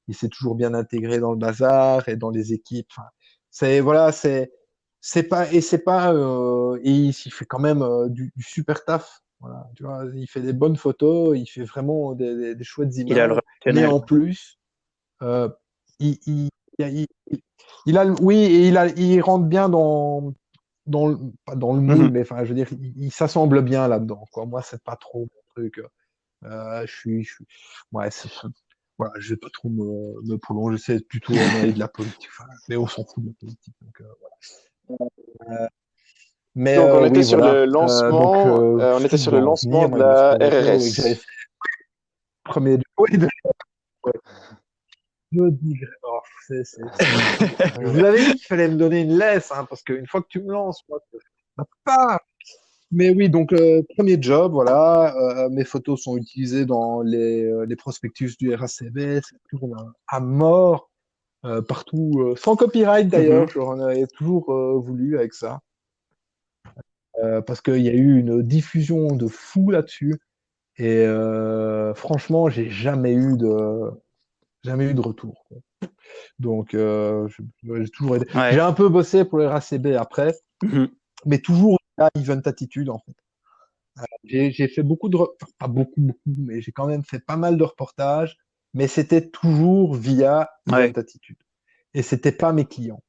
Il s'est toujours bien intégré dans le bazar et dans les équipes. Enfin, voilà, c'est pas, et il fait quand même du super taf. Voilà, tu vois, il fait des bonnes photos, il fait vraiment des chouettes Il a le images, mais relationnel. en plus, euh, il, il, il, il a, oui, et il rentre bien pas dans le moule, Mhm. mais enfin, je veux dire, il s'assemble bien là-dedans, quoi. Moi, c'est pas trop mon truc. Ouais, voilà, je vais pas trop me prolonger, c'est plutôt on de la politique, enfin, mais on s'en fout de la politique. Donc, voilà. Mais Donc, oui, voilà. on était Si je sur dois le en lancement venir, de moi, avec le la sport auto et que j'avais RRS. fait le premier. Oui, ouais, je digresse. Oh, je vous avais dit qu'il fallait me donner une laisse, hein, parce qu'une fois que tu me lances, moi, ça peut pas. Mais oui, donc premier job, voilà. Mes photos sont utilisées dans les prospectus du RACB, c'est toujours à mort, partout, sans copyright d'ailleurs, Mhm. j'en avais toujours voulu avec ça, parce qu'il y a eu une diffusion de fou là-dessus, et franchement, jamais eu de retour, quoi. Donc, j'ai toujours aidé. Ouais. J'ai un peu bossé pour le RACB après, Mhm. mais toujours à Event Attitude, en fait. J'ai fait enfin, pas beaucoup, beaucoup, mais j'ai quand même fait pas mal de reportages, mais c'était toujours via Event Ouais. Attitude. Et c'était pas mes clients.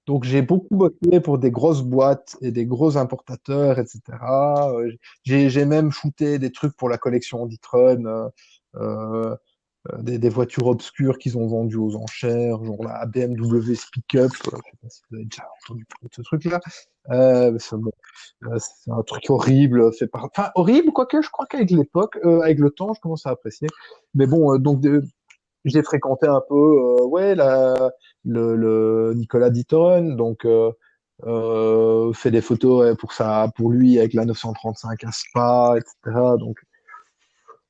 Donc j'ai beaucoup bossé pour des grosses boîtes et des gros importateurs, etc. J'ai même shooté des trucs pour la collection Ditron, euh, des voitures obscures qu'ils ont vendues aux enchères, genre la BMW Speak Up. Je sais pas si vous avez déjà entendu parler de ce truc-là. Bon, c'est un truc horrible, enfin horrible, quoique je crois qu'avec l'époque, avec le temps, je commence à apprécier. Mais bon, j'ai fréquenté un peu, ouais, le Nicolas Ditton, donc fait des photos ouais, pour lui avec la 935 à Spa, etc. Donc,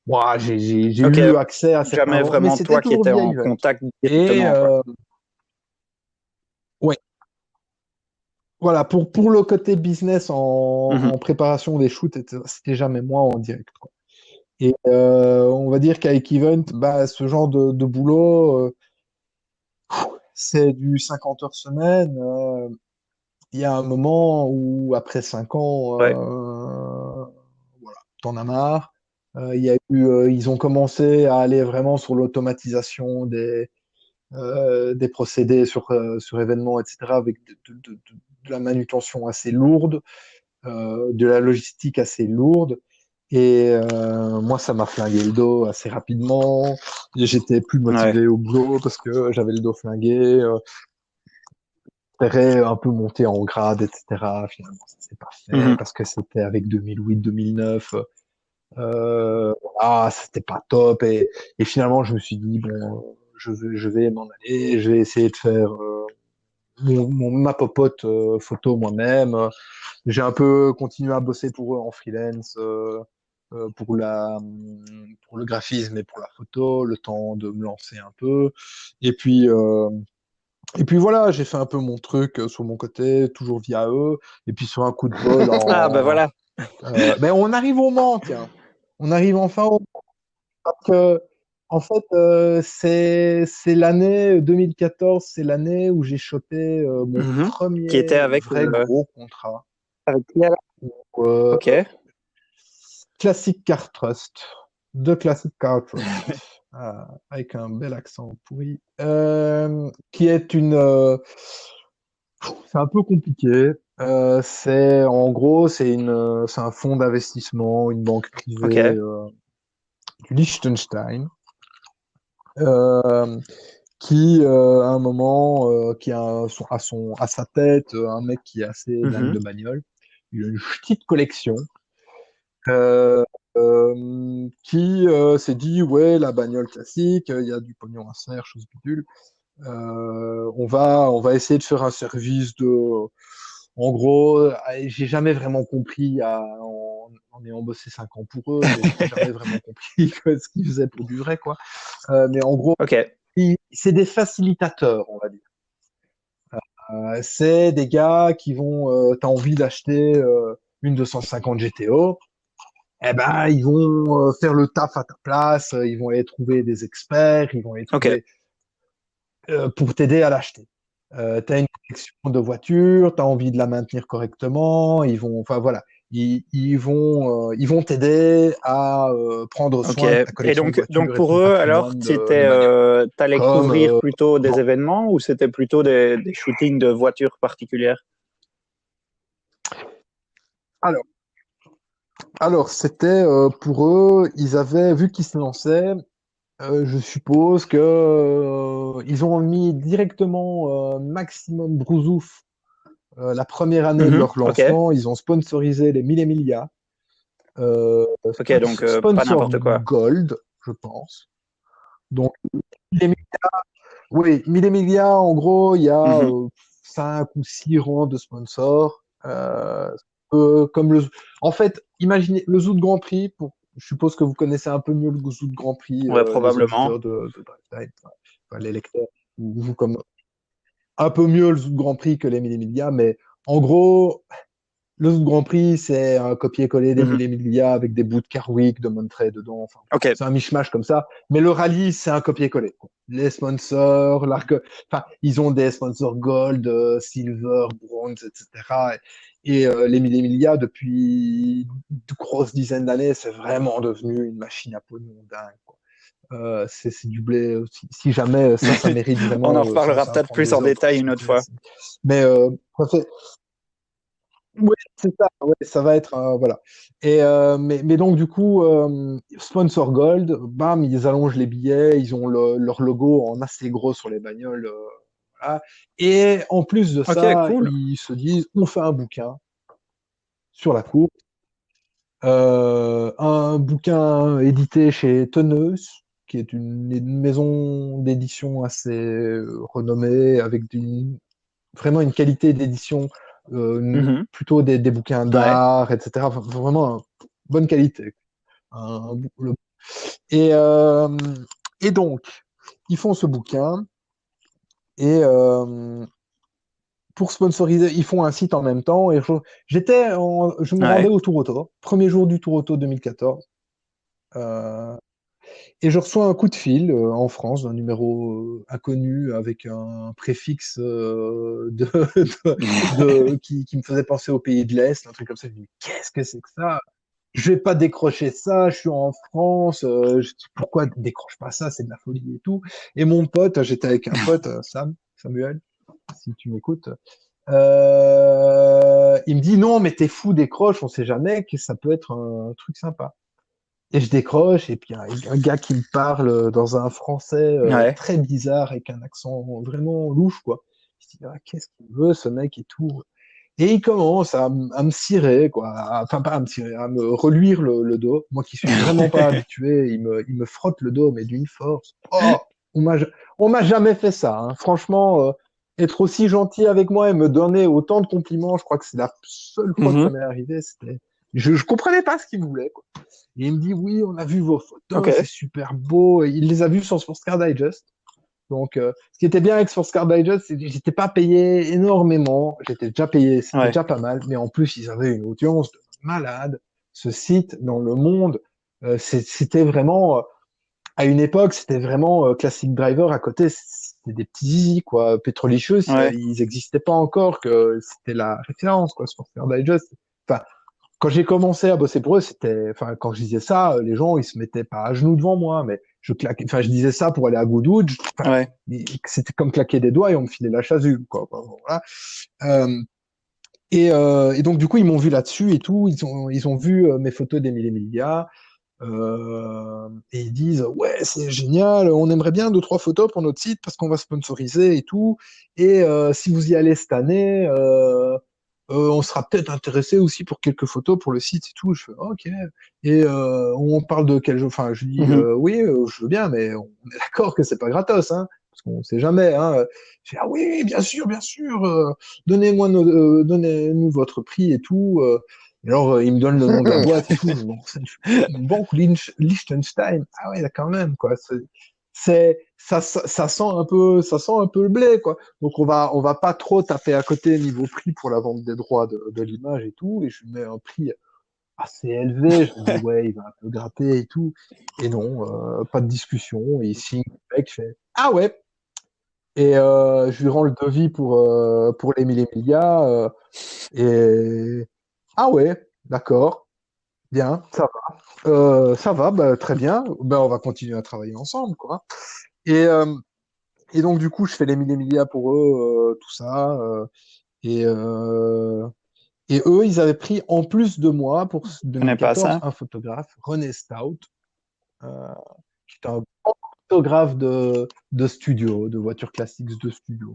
moi, j'ai Ok. eu accès à certains, Jamais mais vraiment c'était toi qui toujours étais via en Event. contact Et directement, quoi. ouais, voilà, pour le côté business Mhm. en préparation des shoots, c'était jamais moi en direct, quoi. Et on va dire qu'avec Event, bah, ce genre de boulot, c'est du 50 heures semaine. Il y a un moment où, après 5 ans, Ouais. voilà, t'en as marre. Ils ont commencé à aller vraiment sur l'automatisation des procédés sur événements, etc., avec de la manutention assez lourde, de la logistique assez lourde. Et moi, ça m'a flingué le dos assez rapidement. Et j'étais plus Ouais. motivé au boulot parce que j'avais le dos flingué. J'espérais un peu monter en grade, etc. Finalement, ça s'est pas fait Mhm. parce que c'était avec 2008-2009. C'était pas top. Et finalement, je me suis dit, bon, je vais m'en aller. Je vais essayer de faire ma popote photo moi-même. J'ai un peu continué à bosser pour eux en freelance, pour le graphisme et pour la photo, le temps de me lancer un peu. Et puis, euh, et puis voilà, j'ai fait un peu mon truc sur mon côté, toujours via eux. Et puis sur un coup de bol, Ah, ben voilà. mais on arrive au Mans, tiens. On arrive enfin au Mans. Parce que, en fait, c'est l'année 2014, c'est l'année où j'ai chopé mon Mhm. Qui était premier vrai gros contrat. avec qui alors? Euh, Ok. Classic Car Trust. De Classic Car Trust. Avec un bel accent pourri. Qui est c'est un peu compliqué. En gros, c'est un fonds d'investissement, une banque privée Ok. du Liechtenstein, euh, qui, à un moment, qui a à sa tête un mec qui est assez dingue Mhm. de bagnole. Il a une petite collection. Euh, qui s'est dit, ouais, la bagnole classique, il y a du pognon à se faire, chose bidule. On va essayer de faire un service de. En gros, j'ai jamais vraiment compris en en ayant bossé 5 ans pour eux, mais j'ai jamais vraiment compris ce qu'ils faisaient pour du vrai, quoi. Mais en gros, Ok. c'est des facilitateurs, on va dire. C'est des gars qui vont, t'as envie d'acheter une 250 GTO, eh ben ils vont faire le taf à ta place, ils vont aller trouver des experts, ils vont aller Ok. trouver pour t'aider à l'acheter. Tu as une collection de voitures, tu as envie de la maintenir correctement, enfin voilà, ils vont t'aider à prendre Ok. soin de ta Et collection de donc voitures et de pour ton eux, alors, patrimoine de c'était, bagnole. t'allais Comme couvrir plutôt des bon, événements ou c'était plutôt des shootings de voitures particulières? alors, alors c'était pour eux, ils avaient vu qu'ils se lançaient. Je suppose que ils ont mis directement Maximum Brousouf la première année de Mhm. leur Ok. lancement. Ils ont sponsorisé les Mille et Millias. Ok, donc pas Sponsor n'importe quoi. Gold, je pense. Donc, Mille et oui, Mille et Millias, en gros, il y a Mhm. 5 ou 6 rangs de sponsors. Comme en fait, imaginez le Zoot Grand Prix. Je suppose que vous connaissez un peu mieux le Zoot Grand Prix, Ouais, les probablement. auditeurs de Drive Time, enfin, les lecteurs, ou vous comme un peu mieux le Zoot Grand Prix que les Mille et Millias, mais en gros, le Grand Prix, c'est un copier-coller des Mhm. Mille et Millias avec des bouts de Carwick, de Monterey dedans. Enfin, Ok. c'est un mishmash comme ça. Mais le rallye, c'est un copier-coller, quoi. Les sponsors, enfin, ils ont des sponsors gold, silver, bronze, etc. Les Mille et Millias, depuis de grosses dizaines d'années, c'est vraiment devenu une machine à pognon dingue, quoi. C'est du blé. Si jamais ça mérite On en vraiment, reparlera ça va peut-être prendre plus des en heures pour détail une autre expliquer. fois. Mais oui, c'est ça, ouais, ça va être voilà. Mais donc du coup, sponsor Gold, bam, ils allongent les billets, ils ont leur logo en assez gros sur les bagnoles, voilà. Et en plus de Ok, ça, cool. ils se disent, on fait un bouquin sur la course, un bouquin édité chez Teneus, qui est une maison d'édition assez renommée, avec vraiment une qualité d'édition, Mhm. plutôt des bouquins Ouais. d'art, etc. Enfin, vraiment bonne qualité. Un- le- et, euh, et donc, ils font ce bouquin et pour sponsoriser, ils font un site en même temps. Et je me rendais Ouais. au Tour Auto, premier jour du Tour Auto 2014. euh, Et je reçois un coup de fil en France d'un numéro inconnu avec un préfixe qui me faisait penser au pays de l'Est, un truc comme ça. Je me dis, qu'est-ce que c'est que ça? Je vais pas décrocher ça, je suis en France, pourquoi décroche pas ça? C'est de la folie et tout. Et mon pote, j'étais avec un pote, Samuel, si tu m'écoutes, il me dit non, mais t'es fou, décroche, on sait jamais que ça peut être un truc sympa. Et je décroche, et puis un gars qui me parle dans un français Ouais. très bizarre, avec un accent vraiment louche, quoi. Je dis, ah, qu'est-ce qu'il veut, ce mec et tout. Et il commence à me cirer, quoi. Enfin, pas à me cirer, à me reluire le dos. Moi qui suis vraiment pas habitué, il me frotte le dos, mais d'une force. Oh, on m'a jamais fait ça, hein. Franchement, être aussi gentil avec moi et me donner autant de compliments, je crois que c'est la seule fois que ça Mhm. m'est arrivé. Je comprenais pas ce qu'il voulait, quoi. Et il me dit, oui, on a vu vos Ok. photos, c'est super beau. Et il les a vus sur Sportscar Digest. Donc, ce qui était bien avec Sportscar Digest, c'est que j'étais pas payé énormément. J'étais déjà payé, c'était Ouais. déjà pas mal. Mais en plus, ils avaient une audience de malade. Ce site, dans le monde, c'était vraiment, à une époque, c'était vraiment Classic Driver à côté. C'était des petits zizi, quoi. Petrolicious, Ouais. ils n'existaient pas encore, que c'était la référence, quoi, Sportscar Digest. Enfin, quand j'ai commencé à bosser pour eux, enfin, quand je disais ça, les gens, ils se mettaient pas à genoux devant moi, mais enfin, je disais ça pour aller à Goodwood. Enfin, Ouais. c'était comme claquer des doigts et on me filait la chasuble, quoi. Voilà. Euh, et donc, du coup, ils m'ont vu là-dessus et tout. Ils ont vu mes photos d'Emile Emilia. Et ils disent, ouais, c'est génial, on aimerait bien 2, 3 photos pour notre site parce qu'on va sponsoriser et tout. Et si vous y allez cette année, on sera peut-être intéressé aussi pour quelques photos pour le site et tout. Je fais, ok. Et on parle de quel jeu? Enfin, je dis, Mhm. oui, je veux bien, mais on est d'accord que c'est pas gratos, hein, parce qu'on sait jamais. Hein. Je fais, ah oui, bien sûr, donnez-nous votre prix et tout. Et alors, il me donne le nom de la boîte et tout. Bon, c'est une banque Liechtenstein. Ah ouais, là, quand même, quoi. Ça sent un peu le blé, quoi. Donc, on va pas trop taper à côté niveau prix pour la vente des droits de l'image et tout. Et je lui mets un prix assez élevé. Je me dis, ouais, il va un peu gratter et tout. Et non, pas de discussion. Et il signe, le mec, je fais, ah ouais. Et je lui rends le devis pour les mille Emilia. Et ah ouais, d'accord, bien, ça va, bah, très bien. Ben, on va continuer à travailler ensemble, quoi. Et, euh, et donc, du coup, je fais les mille Emilia pour eux, tout ça. Et, euh, et eux, ils avaient pris en plus de moi pour Je connais pas 2014 ça. un photographe, René Stout, euh, qui est un grand photographe de studio, de voitures classiques de studio.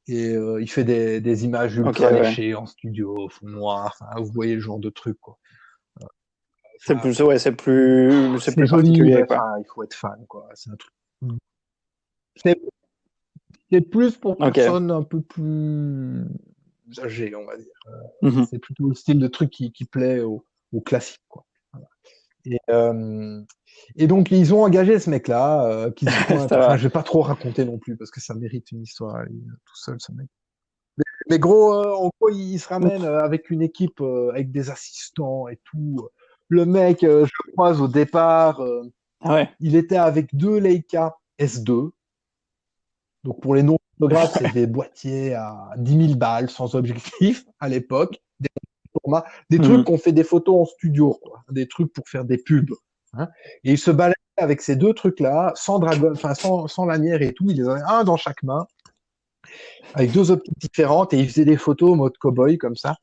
Et il fait des images Ok, ultra ouais. léchées en studio, fond noir, enfin, vous voyez le genre de truc, quoi. C'est Ça, plus, ouais, c'est c'est plus joli, mais particulier, quoi. enfin, il faut être fan, quoi. C'est un truc. C'est c'est plus pour Ok. personnes un peu plus âgées, on va dire. Mhm. C'est plutôt le style de truc qui plaît aux classiques, quoi. Voilà. Et, euh, et donc, ils ont engagé ce mec-là, qui se pointe. Ça Enfin, va. je vais pas trop raconter non plus, parce que ça mérite une histoire, lui, tout seul, ce mec. Mais gros, en gros, il se ramène avec une équipe, avec des assistants et tout. Le mec, je le croise au départ, Ah ouais. il était avec deux Leica S2. Donc pour les non-photographes, c'est des boîtiers à 10 000 balles sans objectif à l'époque. Des formats, des trucs Mhm. qu'on fait des photos en studio, quoi. Des trucs pour faire des pubs, hein. Et il se baladait avec ces deux trucs-là, sans dragon, enfin sans lanière et tout. Il les avait un dans chaque main, avec deux optiques différentes, et il faisait des photos en mode cow-boy comme ça.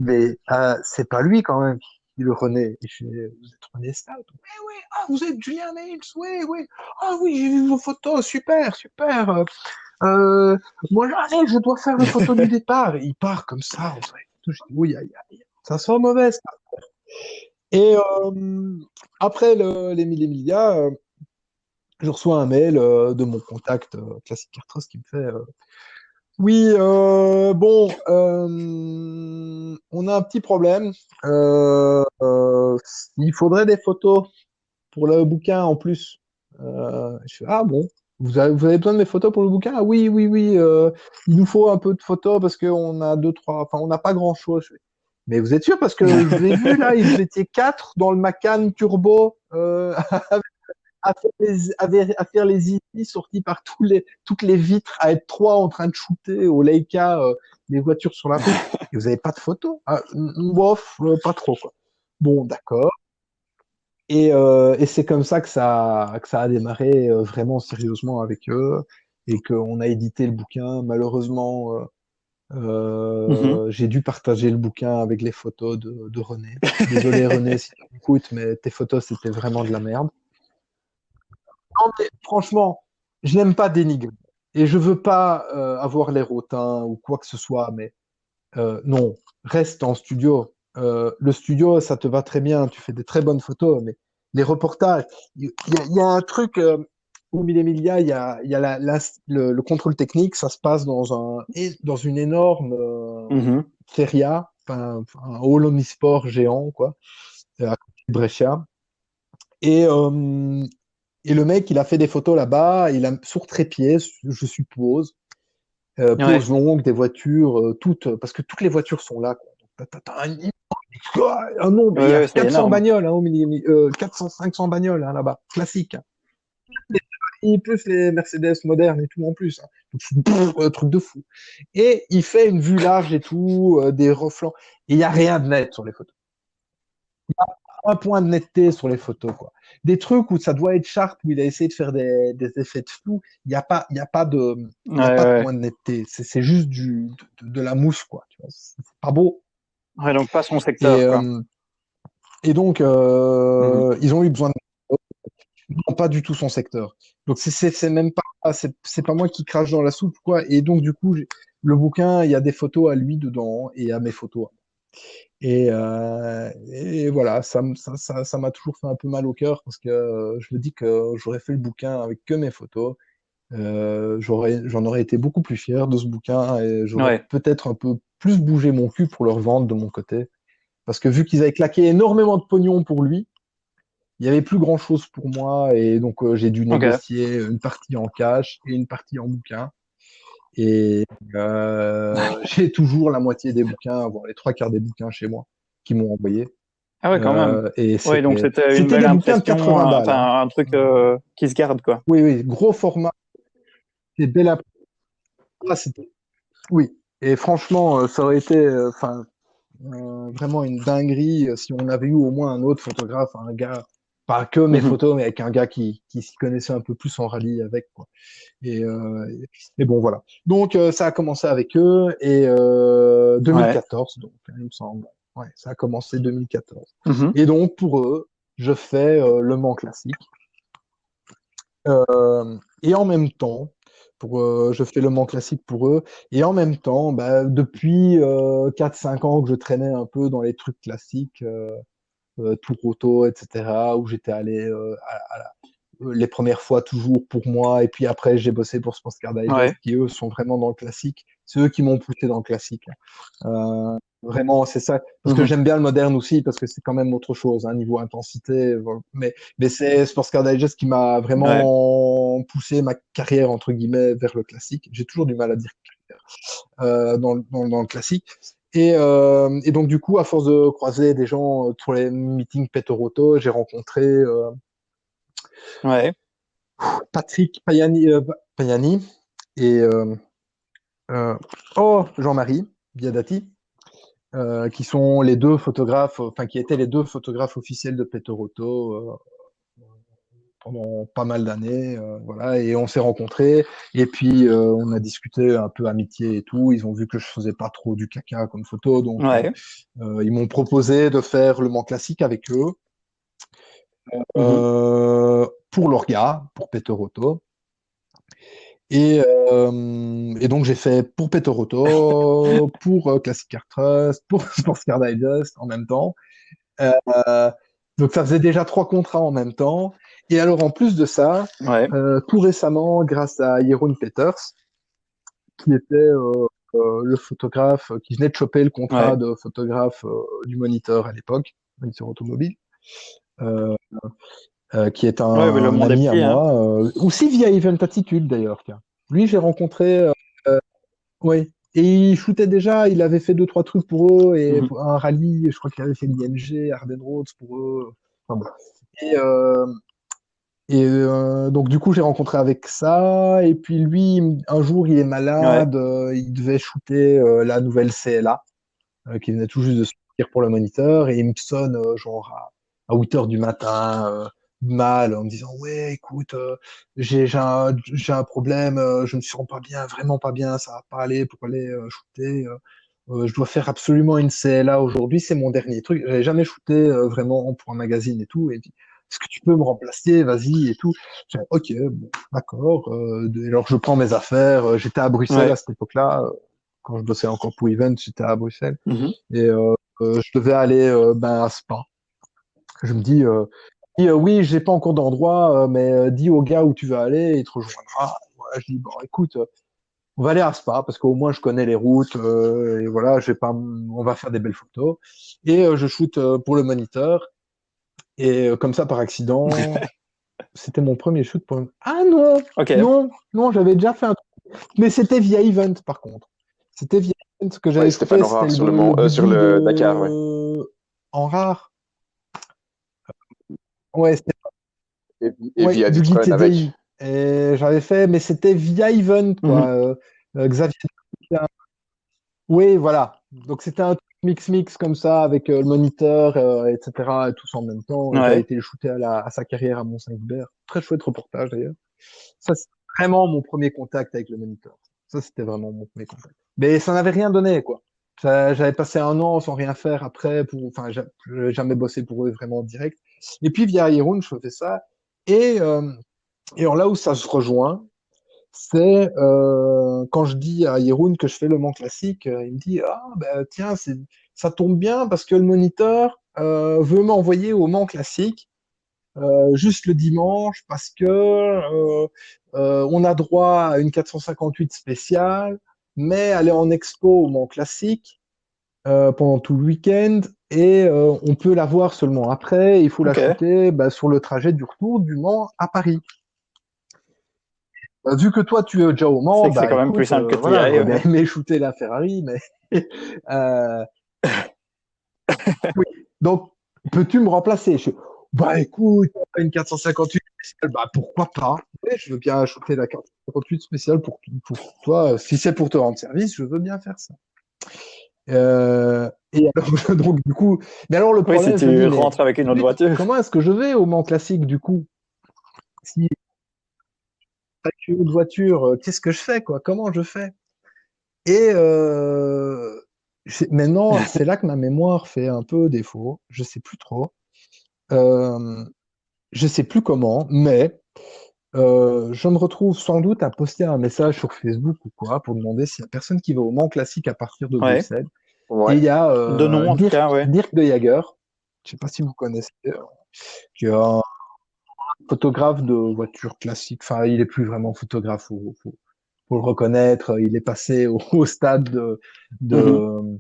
Mais c'est pas lui quand même, dit le René. Et je fais, vous êtes René Stout? Oui, oui, ah, vous êtes Julien Nails? Oui, oui. Ah oui, j'ai vu vos photos, super, super. Moi, allez, je dois faire la photo du départ. Et il part comme ça, on fait. Je dis, oui, aïe, aïe, ça sent mauvais, ça. Et après les Mille Emilia, je reçois un mail de mon contact Classic Cartros qui me fait oui, bon, on a un petit problème. Il faudrait des photos pour le bouquin en plus. Je fais, ah bon, vous avez besoin de mes photos pour le bouquin? Ah oui, oui, oui, il nous faut un peu de photos parce qu'on a deux, trois, enfin, on n'a pas grand-chose. Je fais, mais vous êtes sûr? Parce que je vous ai vu là, vous étiez quatre dans le Macan Turbo à faire les easy sortis par toutes les vitres, à être trois en train de shooter au Leica les voitures sur la route. Et vous n'avez pas de photos? Ah, bof, pas trop, quoi. Bon, d'accord. Et c'est comme ça que ça a démarré vraiment sérieusement avec eux et qu'on a édité le bouquin. Malheureusement, Mhm. j'ai dû partager le bouquin avec les photos de René. Désolé René si tu m'écoutes, mais tes photos c'était vraiment de la merde. Non, mais franchement, je n'aime pas dénigrer. Et je veux pas avoir l'air hautain ou quoi que ce soit, mais non, reste en studio. Le studio, ça te va très bien, tu fais des très bonnes photos, mais les reportages, il y a un truc, au Mille Emilia, il y a le contrôle technique, ça se passe dans une énorme Mhm. feria, enfin, un hall omnisport géant, quoi, à côté de Brescia. Et, euh, et le mec, il a fait des photos là-bas, il a sur trépied, je suppose, Ouais. pose longue, des voitures, toutes, parce que toutes les voitures sont là, quoi. Donc, t'as un nombre, il y Ouais, a ouais, c'est 400 énorme. bagnoles, hein, 400, 500 bagnoles hein, là-bas, classique, hein. Et plus les Mercedes modernes et tout en plus, hein. Donc, truc de fou. Et il fait une vue large et tout, des reflets. Et il n'y a rien de net sur les photos. Un point de netteté sur les photos, quoi. Des trucs où ça doit être sharp, où il a essayé de faire des effets de flou, il y a Ouais, pas de ouais. point de netteté. C'est juste de la mousse, quoi. Tu vois. C'est pas beau. Ouais, donc pas son Et, secteur, quoi. et donc, Mhm. ils ont eu besoin de... Non, pas du tout son secteur. Donc, c'est même pas, c'est pas moi qui crache dans la soupe, quoi. Et donc, du coup, le bouquin, il y a des photos à lui dedans et à mes photos. Et voilà, ça m'a toujours fait un peu mal au cœur parce que je me dis que j'aurais fait le bouquin avec que mes photos J'en aurais été beaucoup plus fier de ce bouquin et j'aurais Ouais. peut-être un peu plus bougé mon cul pour le revendre de mon côté. Parce que vu qu'ils avaient claqué énormément de pognon pour lui, il n'y avait plus grand-chose pour moi et donc j'ai dû Ok. négocier une partie en cash et une partie en bouquin. Et j'ai toujours la moitié des bouquins, voire les trois quarts des bouquins chez moi qui m'ont envoyé. Ah ouais, quand même. Et Oui, donc c'était une c'était belle des bouquins de impression, 80 balles. Hein. enfin un truc qui se garde, quoi. Oui, oui, gros format, c'est belle oui. Et franchement, ça aurait été vraiment une dinguerie si on avait eu au moins un autre photographe, un gars, pas que mes Mhm. photos, mais avec un gars qui s'y connaissait un peu plus en rallye avec, quoi. Et, euh, et bon, voilà. Donc, ça a commencé avec eux et Ouais. 2014, donc, hein, il me semble. Ouais, ça a commencé 2014. Mhm. Et donc, pour eux, je fais Le Mans classique. Et en même temps, je fais Le Mans classique pour eux. Et en même temps, bah, depuis 4-5 ans que je traînais un peu dans les trucs classiques, Tour Auto, etc., où j'étais allé les premières fois toujours pour moi, et puis après j'ai bossé pour Sportscar Digest, Ouais. qui eux sont vraiment dans le classique. C'est eux qui m'ont poussé dans le classique. Vraiment, c'est ça. Parce que Mhm. j'aime bien le moderne aussi, parce que c'est quand même autre chose, hein, niveau intensité. Voilà. Mais c'est Sportscar Digest qui m'a Ouais. vraiment poussé ma carrière, entre guillemets, vers le classique. J'ai toujours du mal à dire carrière, dans le classique. Et donc, du coup, à force de croiser des gens pour les meetings Petoroto, j'ai rencontré Ouais. Patrick Payani et Jean-Marie Biadati, qui sont les deux photographes, enfin qui étaient les deux photographes officiels de Petoroto pendant pas mal d'années, voilà. Et on s'est rencontrés et puis on a discuté un peu amitié et tout. Ils ont vu que je faisais pas trop du caca comme photo, donc Ouais. ils m'ont proposé de faire le Mans classique avec eux Mhm. pour l'Orga, pour Petoroto. Et donc j'ai fait pour Petoroto, pour Classic Car Trust, pour Sportscar Digest en même temps. Euh, donc ça faisait déjà 3 contrats en même temps. Et alors en plus de ça, Ouais. tout récemment, grâce à Jeroen Peters, qui était le photographe qui venait de choper le contrat Ouais. de photographe du Moniteur à l'époque, Moniteur automobile, euh, qui est Ouais, mais le un monde est ami à petit, hein. moi, aussi via Event Attitude d'ailleurs. Tiens. Lui, j'ai rencontré oui. Et il shootait déjà, il avait fait 2-3 trucs pour eux, et Mhm. pour un rallye, je crois qu'il avait fait l'IMG, Arden Roads pour eux. Enfin, bon. Et, euh, donc du coup, j'ai rencontré avec ça, et puis lui, un jour, il est Ouais. malade, il devait shooter la nouvelle CLA, qui venait tout juste de sortir pour le moniteur, et il me sonne genre à 8 heures du matin, mal, en me disant, ouais, écoute, j'ai un problème, je me sens pas bien, vraiment pas bien, ça va pas aller pour aller shooter. Je dois faire absolument une CLA aujourd'hui, c'est mon dernier truc. J'avais jamais shooté vraiment pour un magazine et tout. Et puis, est-ce que tu peux me remplacer? Vas-y et tout. J'ai dit, ok, bon, d'accord. Alors je prends mes affaires. J'étais à Bruxelles Ouais. à cette époque-là. Quand je bossais encore pour Event, j'étais à Bruxelles. Mhm. Et je devais aller à Spa. Je me dis, oui, j'ai pas encore d'endroit, mais dis au gars où tu vas aller, il te rejoindra. Voilà, je dis, bon, écoute, on va aller à Spa parce qu'au moins je connais les routes et voilà, je vais pas, on va faire des belles photos. Et je shoot pour le moniteur et comme ça par accident, c'était mon premier shoot pour. Ah non, Ok. non, j'avais déjà fait un truc, mais c'était via Event par contre. C'était via Event que Ouais, j'avais Stéphane shooté, c'était Aurore sur le sur buddy le Dakar, ouais. de en rare. Ouais, c'était Et ouais, via Buggy Citroën avec. TDI. Et j'avais fait, mais c'était via Event quoi. Mhm. Xavier. Oui, voilà. Donc c'était un truc mix comme ça avec le moniteur, etc. Et tous en même temps. J'avais Ouais. été shooté à sa carrière à Mont-Saint-Hubert. Très chouette reportage d'ailleurs. Ça, c'est vraiment mon premier contact avec le moniteur. Ça, c'était vraiment mon premier contact. Mais ça n'avait rien donné, quoi. J'avais passé un an sans rien faire après, enfin, j'avais jamais bossé pour eux vraiment en direct. Et puis via Iroon, je faisais ça. Et, euh, et alors là où ça se rejoint, c'est quand je dis à Yeroun que je fais le Mans classique, il me dit ah ben tiens ça tombe bien parce que le moniteur veut m'envoyer au Mans classique juste le dimanche parce que on a droit à une 458 spéciale, mais elle est en expo au Mans Classique pendant tout le week-end et on peut la voir seulement après. Il faut Ok. l'acheter sur le trajet du retour du Mans à Paris. Vu que toi tu es déjà au Mans, C'est quand même écoute, plus simple que tu y voilà, ailles, j'aurais bien ouais. aimé shooter la Ferrari, mais oui. Donc peux-tu me remplacer? Écoute, une 458 spéciale, pourquoi pas? Ouais, je veux bien shooter la 458 spéciale pour toi. Si c'est pour te rendre service, je veux bien faire ça. Et alors, donc, du coup, mais alors le Oui, si problème, je me tu dis, mais rentres avec une autre voiture. comment est-ce que je vais au Mans Classique du coup? Si avec une autre voiture, qu'est-ce que je fais, quoi? Comment je fais? Et maintenant, c'est là que ma mémoire fait un peu défaut. Je sais plus trop. Euh, je sais plus comment, mais je me retrouve sans doute à poster un message sur Facebook ou quoi pour demander s'il y a personne qui va au Mans Classique à partir de Ouais. Bruxelles. Et Ouais. il y a De nom, en tout cas, ouais. Dirk de Jager, je sais pas si vous connaissez, qui est un photographe de voitures classiques. Enfin, il est plus vraiment photographe, faut le reconnaître. Il est passé au stade Mhm.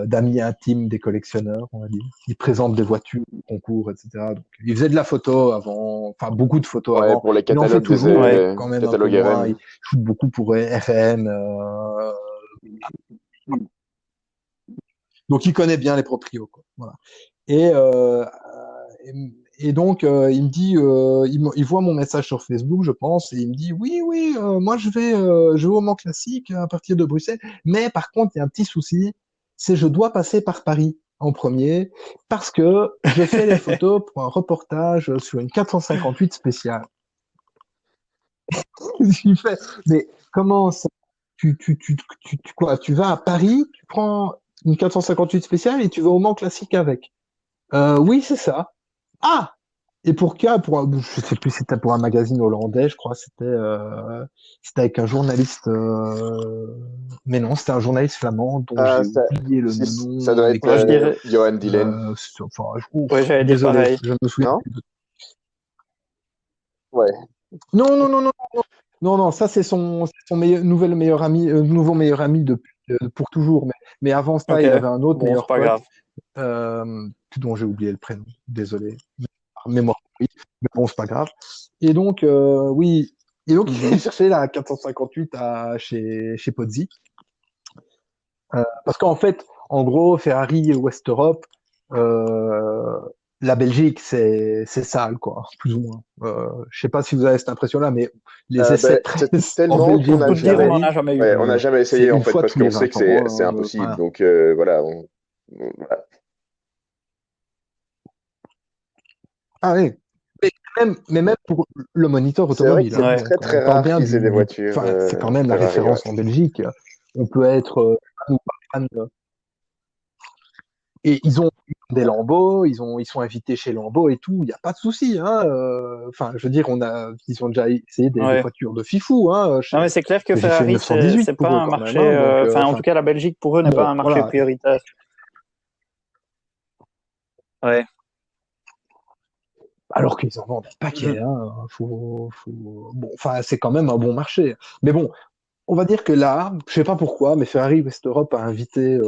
d'amis intimes des collectionneurs, on va dire. Il présente des voitures, concours, etc. Donc, il faisait de la photo avant, enfin beaucoup de photos Ouais, avant. pour les Il en fait catalogues toujours, mais Ouais. quand même un peu catalogues moins. Il RM. shoot beaucoup pour RN. Donc, il connaît bien les proprios, quoi. Voilà. Et, et donc, il me dit, il voit mon message sur Facebook, je pense, et il me dit, oui, oui, moi je vais au Mans Classique à partir de Bruxelles, mais par contre, il y a un petit souci, c'est je dois passer par Paris en premier parce que je fais les photos pour un reportage sur une 458 spéciale. Je lui fais, mais comment ça, quoi, tu vas à Paris, tu prends une 458 spéciale et tu vas au Mans Classique avec. Oui, c'est ça. Ah! Et pour quoi? Je sais plus, c'était pour un magazine hollandais, je crois. C'était avec un journaliste. Mais non, c'était un journaliste flamand dont Ah, j'ai oublié le ça nom. doit Mais être Moi, je dirais, Johan Dylan, enfin, ouais, j'allais dire désolé, pareil. je me souviens non? plus. Ouais. Non, non, non, non, non, non. Ça c'est son nouveau meilleur ami depuis pour toujours. Mais avant ça, Ok. il avait un autre Bon, c'est meilleur pas pote grave. dont j'ai oublié le prénom. Désolé. Mémoire, oui, mais bon, c'est pas grave. Et donc, oui, et donc il Mhm. cherchait la 458 chez Pozzi. Parce qu'en fait, en gros, Ferrari et West Europe, euh, la Belgique, c'est sale, quoi, plus ou moins. Je sais pas si vous avez cette impression-là, mais les essais de presse en Tellement qu'on Belgique n'a Pour de te dire, on jamais, en Ferrari, a jamais eu. ouais, on n'a jamais c'est essayé en une fait fois parce tous les qu'on sait 20 que c'est ans. impossible. Voilà. Donc voilà. Voilà. Ah oui. Mais même pour le moniteur C'est vrai que automobile, hein, c'est Ouais. donc très on très parle rare bien qu'ils aient des du, voitures enfin, c'est quand même la Ferrari. Ouais. référence en Belgique. On peut être fan ou pas fan. Et ils ont des Lambeaux, ils sont invités chez Lambeau et tout, il n'y a pas de souci. Hein. Enfin, je veux dire, ils ont déjà essayé des Ouais. voitures de fifou. Hein, Non, mais c'est clair que j'ai fait une Ferrari, 918 c'est pas pour eux un quand même. marché. Hein, donc, Enfin, en tout cas, la Belgique pour eux n'est pas bon, un marché voilà. prioritaire. Ouais. Alors qu'ils en vendent un paquet. Mhm. Hein, bon, enfin, c'est quand même un bon marché. Mais bon, on va dire que là, je sais pas pourquoi, mais Ferrari West Europe a invité,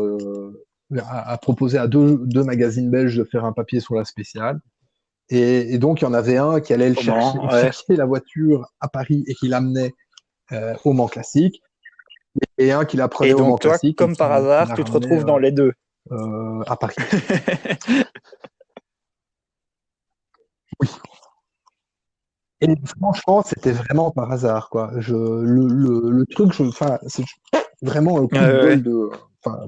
a proposé à deux magazines belges de faire un papier sur la spéciale. Et donc, il y en avait un qui allait Comment? Ouais. chercher la voiture à Paris et qui l'amenait au Mans Classique, et un qui la Et prenait au Mans donc, toi, Classique et comme par qui hasard, la tu te ramenait retrouves dans les deux. à Paris. Et franchement, c'était vraiment par hasard, quoi. Le truc, enfin, c'est vraiment un coup de Ouais, ouais. bol enfin,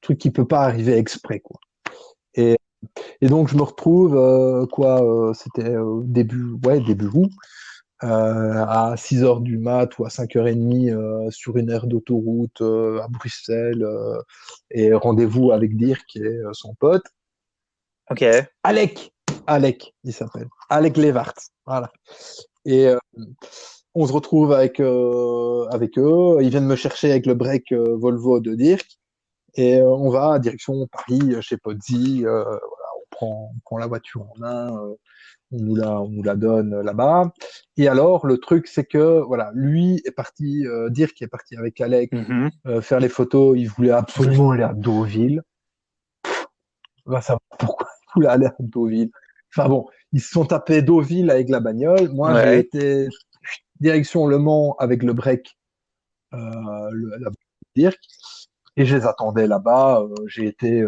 truc qui peut pas arriver exprès, quoi. Et, et donc, je me retrouve, c'était début août, à 6 heures du mat ou à 5h30 sur une aire d'autoroute à Bruxelles, et rendez-vous avec Dirk qui est son pote. Ok. Alec, Alec, il s'appelle. Alec Levart. Voilà. Et on se retrouve avec eux. Ils viennent me chercher avec le break Volvo de Dirk. Et on va à direction Paris, chez Pozzi. Voilà. on prend la voiture en main, on nous la donne là-bas. Et alors, le truc, c'est que, voilà, lui est parti, dire qu'il est parti avec Alec faire les photos. Il voulait absolument aller à Deauville. On va savoir pourquoi il voulait aller à Deauville. Enfin bon, ils se sont tapés Deauville avec la bagnole. Moi, j'ai été direction Le Mans avec le break, la Dirk. Et je les attendais là-bas. J'ai été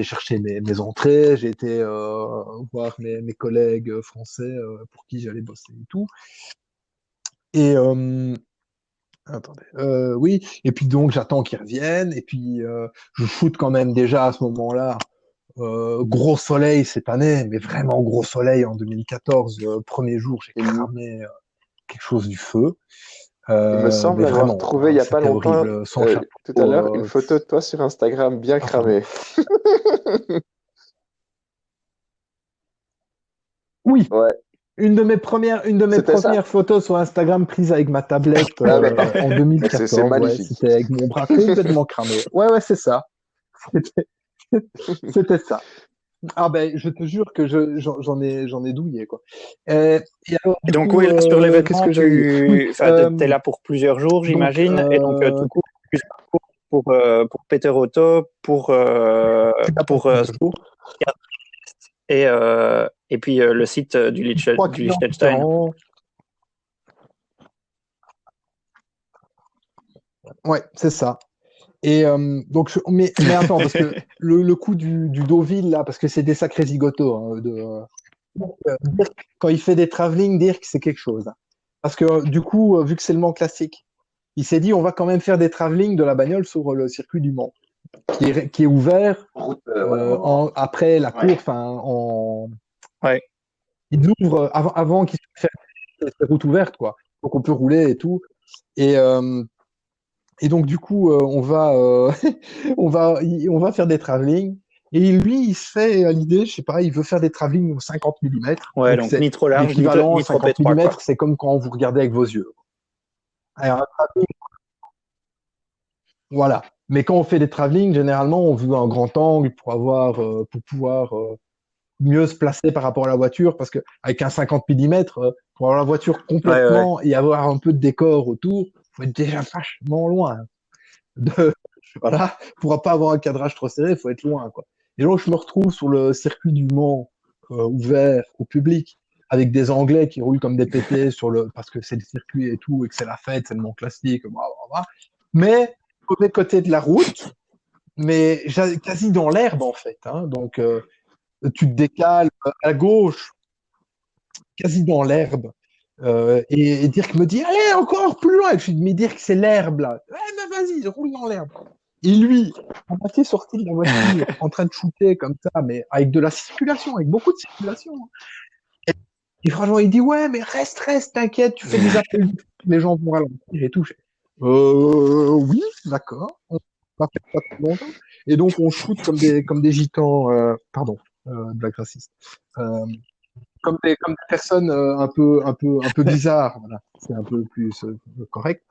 chercher mes entrées. J'ai été voir mes collègues français pour qui j'allais bosser et tout. Et attendez, oui. Et puis donc j'attends qu'ils reviennent. Et puis je shoot quand même déjà à ce moment-là. Gros soleil cette année, mais vraiment gros soleil en 2014. Premier jour, j'ai cramé quelque chose du feu. Il me semble avoir vraiment, trouvé il n'y a pas c'était longtemps, horrible, sans chapeau, tout à l'heure, une photo de toi sur Instagram bien cramée. Oui. Ouais. Une de mes premières photos sur Instagram prise avec ma tablette en 2014. C'est magnifique. C'était avec mon bras complètement cramé. Ouais, c'est ça. C'était ça. Ah ben, je te jure que j'en ai douillé, quoi. Et donc, oui, là, sur l'événement, t'es là pour plusieurs jours, j'imagine. Et donc, du coup, pour Peter Otto, pour et puis le site du Liechtenstein. Ouais, c'est ça. Et donc, mais attends, parce que le coup du Deauville, là, parce que c'est des sacrés zigotos. Quand il fait des travelling, dire que c'est quelque chose. Parce que du coup, vu que c'est le Mans classique, il s'est dit on va quand même faire des travelling de la bagnole sur le circuit du Mans, qui est ouvert après la course. Ouais. Ils ouvrent avant qu'ils fassent les routes ouvertes, quoi. Donc on peut rouler et tout. Et donc, du coup, on va faire des travelling. Et lui, il se fait à l'idée, je sais pas, il veut faire des travelling au 50 mm. Ouais, donc ni trop large, ni trop 50 étroit. mm, c'est comme quand vous regardez avec vos yeux. Alors, voilà. Mais quand on fait des travelling, généralement, on veut un grand angle pour pouvoir mieux se placer par rapport à la voiture, parce que avec un 50 mm, pour avoir la voiture complètement et avoir un peu de décor autour, faut être déjà vachement loin. Voilà, pour pas avoir un cadrage trop serré, il faut être loin, quoi. Et donc, je me retrouve sur le circuit du Mans ouvert au public, avec des Anglais qui roulent comme des pétés parce que c'est le circuit et tout, et que c'est la fête, c'est le Mans classique, mais au côté de la route, mais quasi dans l'herbe, en fait. Hein. Donc, tu te décales à gauche, quasi dans l'herbe. Et Dirk me dit, allez, encore plus loin. Je lui dis, mais Dirk, c'est l'herbe, là. Ouais, mais vas-y, roule dans l'herbe. Et lui, à moitié sorti de la voiture, en train de shooter comme ça, mais avec de la circulation, avec beaucoup de circulation. Et franchement, il dit, ouais, mais reste, t'inquiète, tu fais des appels, les gens vont ralentir et tout. Oui, d'accord. On va faire ça trop longtemps. Et donc, on shoot comme des gitans, blague raciste. Comme des personnes un peu bizarres, voilà. C'est un peu plus correct.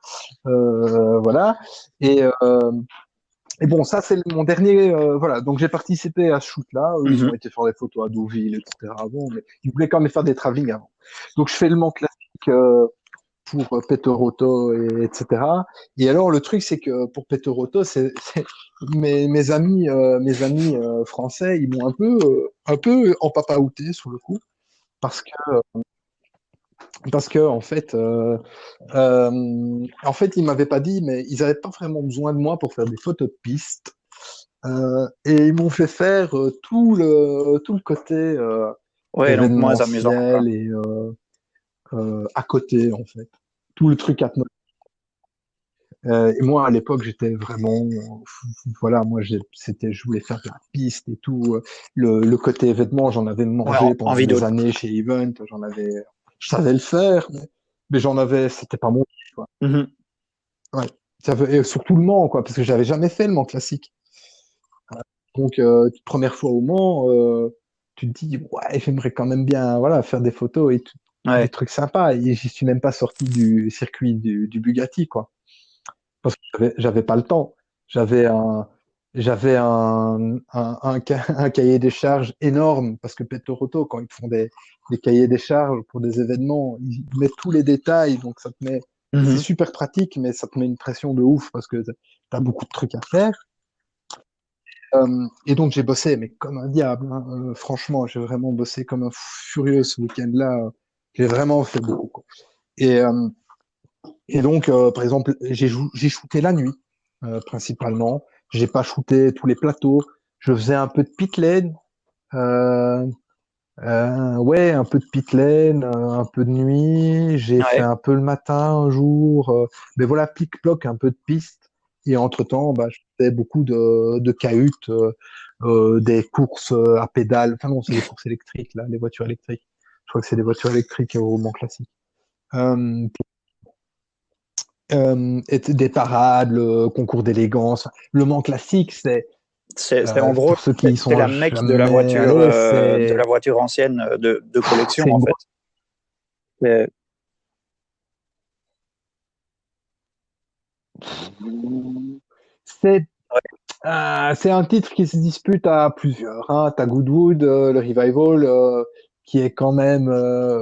Voilà. Et bon, ça, c'est mon dernier. Voilà. Donc, j'ai participé à ce shoot-là. Eux, ils ont été faire des photos à Deauville, etc. avant, mais ils voulaient quand même faire des travelling avant. Donc, je fais le Mans classique pour Peter Otto, etc. Et alors, le truc, c'est que pour Peter Otto, mes amis français, ils m'ont un peu empapaouté sur le coup. Parce que en fait, ils m'avaient pas dit, mais ils n'avaient pas vraiment besoin de moi pour faire des photos de piste. Et ils m'ont fait faire tout le côté donc moins amusant, et à côté, en fait. Tout le truc atmosphérique. Et moi, à l'époque, j'étais vraiment, voilà, je voulais faire de la piste et tout. Le côté événement, j'en avais mangé pendant des années chez Event. Je savais le faire, mais c'était pas mon truc, quoi. Ouais. Et surtout le Mans, quoi, parce que j'avais jamais fait le Mans classique. Donc, première fois au Mans, tu te dis, ouais, j'aimerais quand même bien, voilà, faire des photos et tout, des trucs sympas. Et j'y suis même pas sorti du circuit du Bugatti, quoi. Parce que j'avais pas le temps. J'avais j'avais un cahier des charges énorme parce que Petoroto, quand ils font des cahiers des charges pour des événements, ils mettent tous les détails, donc ça te met, et c'est Mhm. super pratique, mais ça te met une pression de ouf parce que t'as beaucoup de trucs à faire. Et donc j'ai bossé, mais comme un diable, hein. Franchement, j'ai vraiment bossé comme un furieux ce week-end-là. J'ai vraiment fait beaucoup, quoi. Et, euh, et donc, par exemple, j'ai shooté la nuit, principalement. J'ai pas shooté tous les plateaux. Je faisais un peu de pit lane. Euh, ouais, un peu de pit lane, un peu de nuit. J'ai fait Ouais. un peu le matin un jour. Mais voilà, plic-ploc, un peu de piste. Et entre-temps, bah, je faisais beaucoup de cahutes, des courses à pédales. Enfin non, c'est des courses électriques, là, les voitures électriques. Je crois que c'est des voitures électriques au Mans Classique. Euh, et des parades, le concours d'élégance. Le Mans Classique, C'est en gros, pour ceux qui y c'est sont la mecque jamais allés, de la voiture ancienne de c'est collection, en une fait. C'est- C'est ouais. c'est un titre qui se dispute à plusieurs, hein. T'as Goodwood, le Revival, qui est quand même,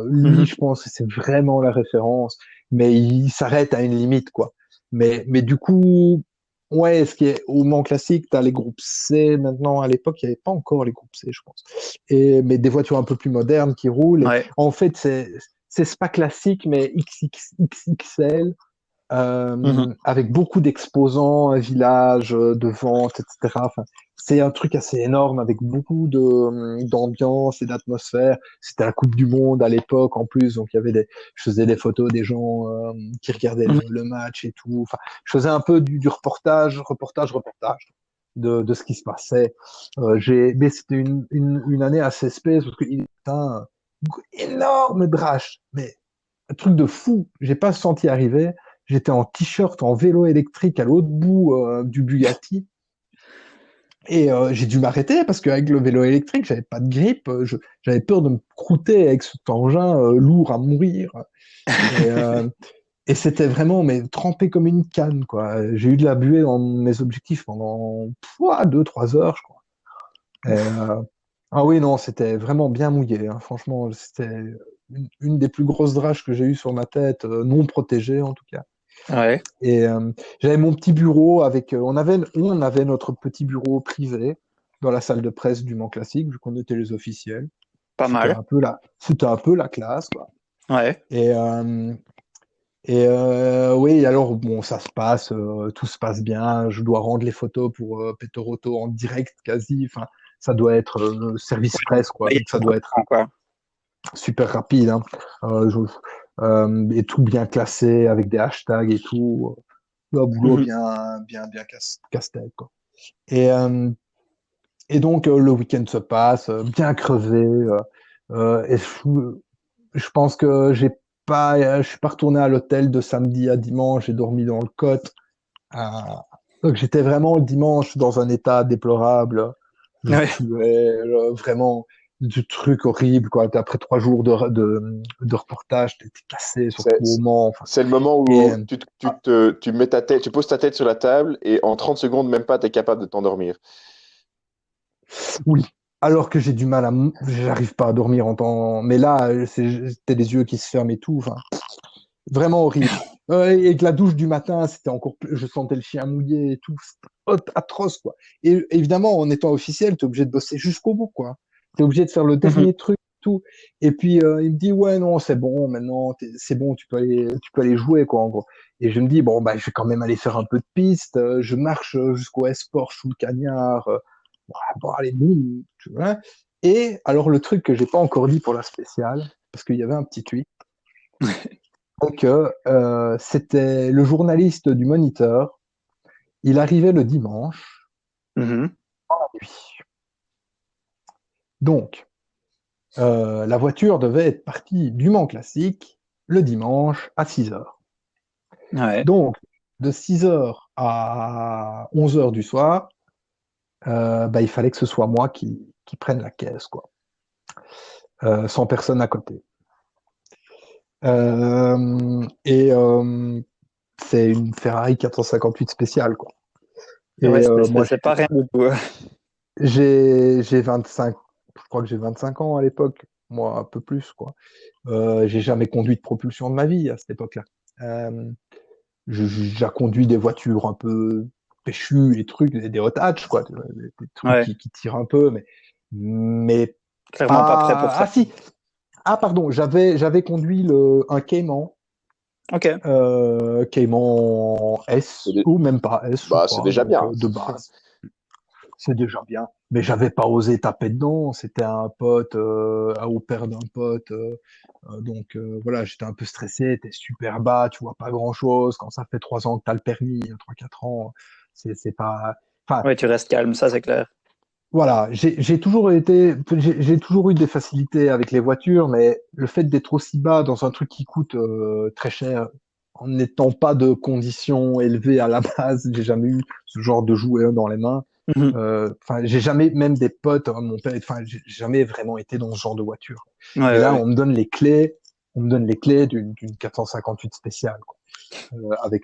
lui, Mhm. je pense que c'est vraiment la référence, mais il s'arrête à une limite, quoi. Mais du coup, ouais, ce qui est au Mans Classique, t'as les groupes C maintenant. À l'époque, il n'y avait pas encore les groupes C, je pense. Mais des voitures un peu plus modernes qui roulent. Et Ouais. en fait, c'est Spa classique, mais XXL, Mhm. avec beaucoup d'exposants, un village de vente, etc. Enfin, c'est un truc assez énorme avec beaucoup d'ambiance et d'atmosphère. C'était la Coupe du Monde à l'époque en plus, donc il y avait je faisais des photos des gens qui regardaient Mhm. le match et tout. Enfin, je faisais un peu du reportage de ce qui se passait. Mais c'était une année assez space parce qu'il était un énorme drache, mais un truc de fou. J'ai pas senti arriver. J'étais en t-shirt, en vélo électrique à l'autre bout du Bugatti. Et j'ai dû m'arrêter parce qu'avec le vélo électrique, j'avais pas de grippe. J'avais peur de me croûter avec cet engin lourd à mourir. Et, euh, et c'était vraiment mais trempé comme une canne, quoi. J'ai eu de la buée dans mes objectifs pendant 2, 3 heures, je crois. Ah oui, non, c'était vraiment bien mouillé, hein. Franchement, c'était une des plus grosses draches que j'ai eues sur ma tête, non protégée en tout cas. Ouais. Et j'avais mon petit bureau avec. On avait notre petit bureau privé dans la salle de presse du Mans Classique, vu qu'on était les officiels. Pas mal. C'était un peu la classe, quoi. Ouais. Et, oui, alors bon, ça se passe, tout se passe bien. Je dois rendre les photos pour Petoroto en direct quasi. Enfin, ça doit être service presse, quoi. Il y a Donc ça beaucoup doit de être temps, quoi. super rapide, hein. Et tout bien classé avec des hashtags et tout. Un boulot Mhm. bien casse-tête, quoi. Et, euh, et donc, le week-end se passe, bien crevé. Et je pense que je suis pas retourné à l'hôtel de samedi à dimanche, j'ai dormi dans le cote. Euh, donc, j'étais vraiment le dimanche dans un état déplorable. Je Ouais. puais, vraiment du truc horrible, quoi. Après 3 jours de reportage, t'étais cassé, C'est surtout au Mans. Enfin, c'est le moment et, où tu mets ta tête, tu poses ta tête sur la table et en 30 secondes, même pas, tu es capable de t'endormir. oui, alors que j'arrive pas à dormir en temps. Mais là, c'était les yeux qui se ferment et tout. Enfin, vraiment horrible. Et que la douche du matin, c'était encore plus. Je sentais le chien mouillé et tout. C'était atroce, quoi. Et évidemment, en étant officiel, t'es obligé de bosser jusqu'au bout, quoi. T'es obligé de faire le Mhm. dernier truc, tout. Et puis, il me dit, ouais, non, c'est bon, maintenant, c'est bon, tu peux aller jouer, quoi, en gros. Et je me dis, bon, bah, je vais quand même aller faire un peu de piste. Je marche jusqu'au S-Sport sous le cagnard. Bon, allez, boum, tu vois. Et alors, le truc que j'ai pas encore dit pour la spéciale, parce qu'il y avait un petit tweet, c'est que c'était le journaliste du Moniteur. Il arrivait le dimanche Mhm. à nuit. Donc, la voiture devait être partie du Mans Classique le dimanche à 6 heures. Ouais. Donc, de 6 heures à 11 heures du soir, bah, il fallait que ce soit moi qui prenne la caisse, quoi. Sans personne à côté. Et c'est une Ferrari 458 spéciale, quoi. Et Ouais, moi, c'est pas rien du tout. j'ai 25, je crois que j'ai 25 ans à l'époque, moi un peu plus, quoi. J'ai jamais conduit de propulsion de ma vie à cette époque-là. Euh, j'ai conduit des voitures un peu péchues et trucs, des hot hatch, quoi, des trucs Ouais, qui tirent un peu, mais clairement pas prêt pour pas. ça. Ah si, ah pardon, j'avais conduit un Cayman, Ok. Cayman S C'est dé- ou même pas S, je Bah, c'est crois, déjà donc bien. de base. C'est déjà bien. Mais j'avais pas osé taper dedans. C'était un pote, un au père d'un pote. Donc voilà, j'étais un peu stressé. T'es super bas, tu vois pas grand-chose. Quand ça fait 3 ans que t'as le permis, 3, 4 ans, c'est pas. Enfin, Ouais, tu restes calme, ça c'est clair. voilà, j'ai toujours eu des facilités avec les voitures, mais le fait d'être aussi bas dans un truc qui coûte très cher, en n'étant pas de conditions élevées à la base, j'ai jamais eu ce genre de jouet dans les mains. Mhm. Enfin, j'ai jamais, même des potes, mon père, enfin, j'ai jamais vraiment été dans ce genre de voiture. Ouais, Et là, ouais. on me donne les clés d'une 458 spéciale, quoi, avec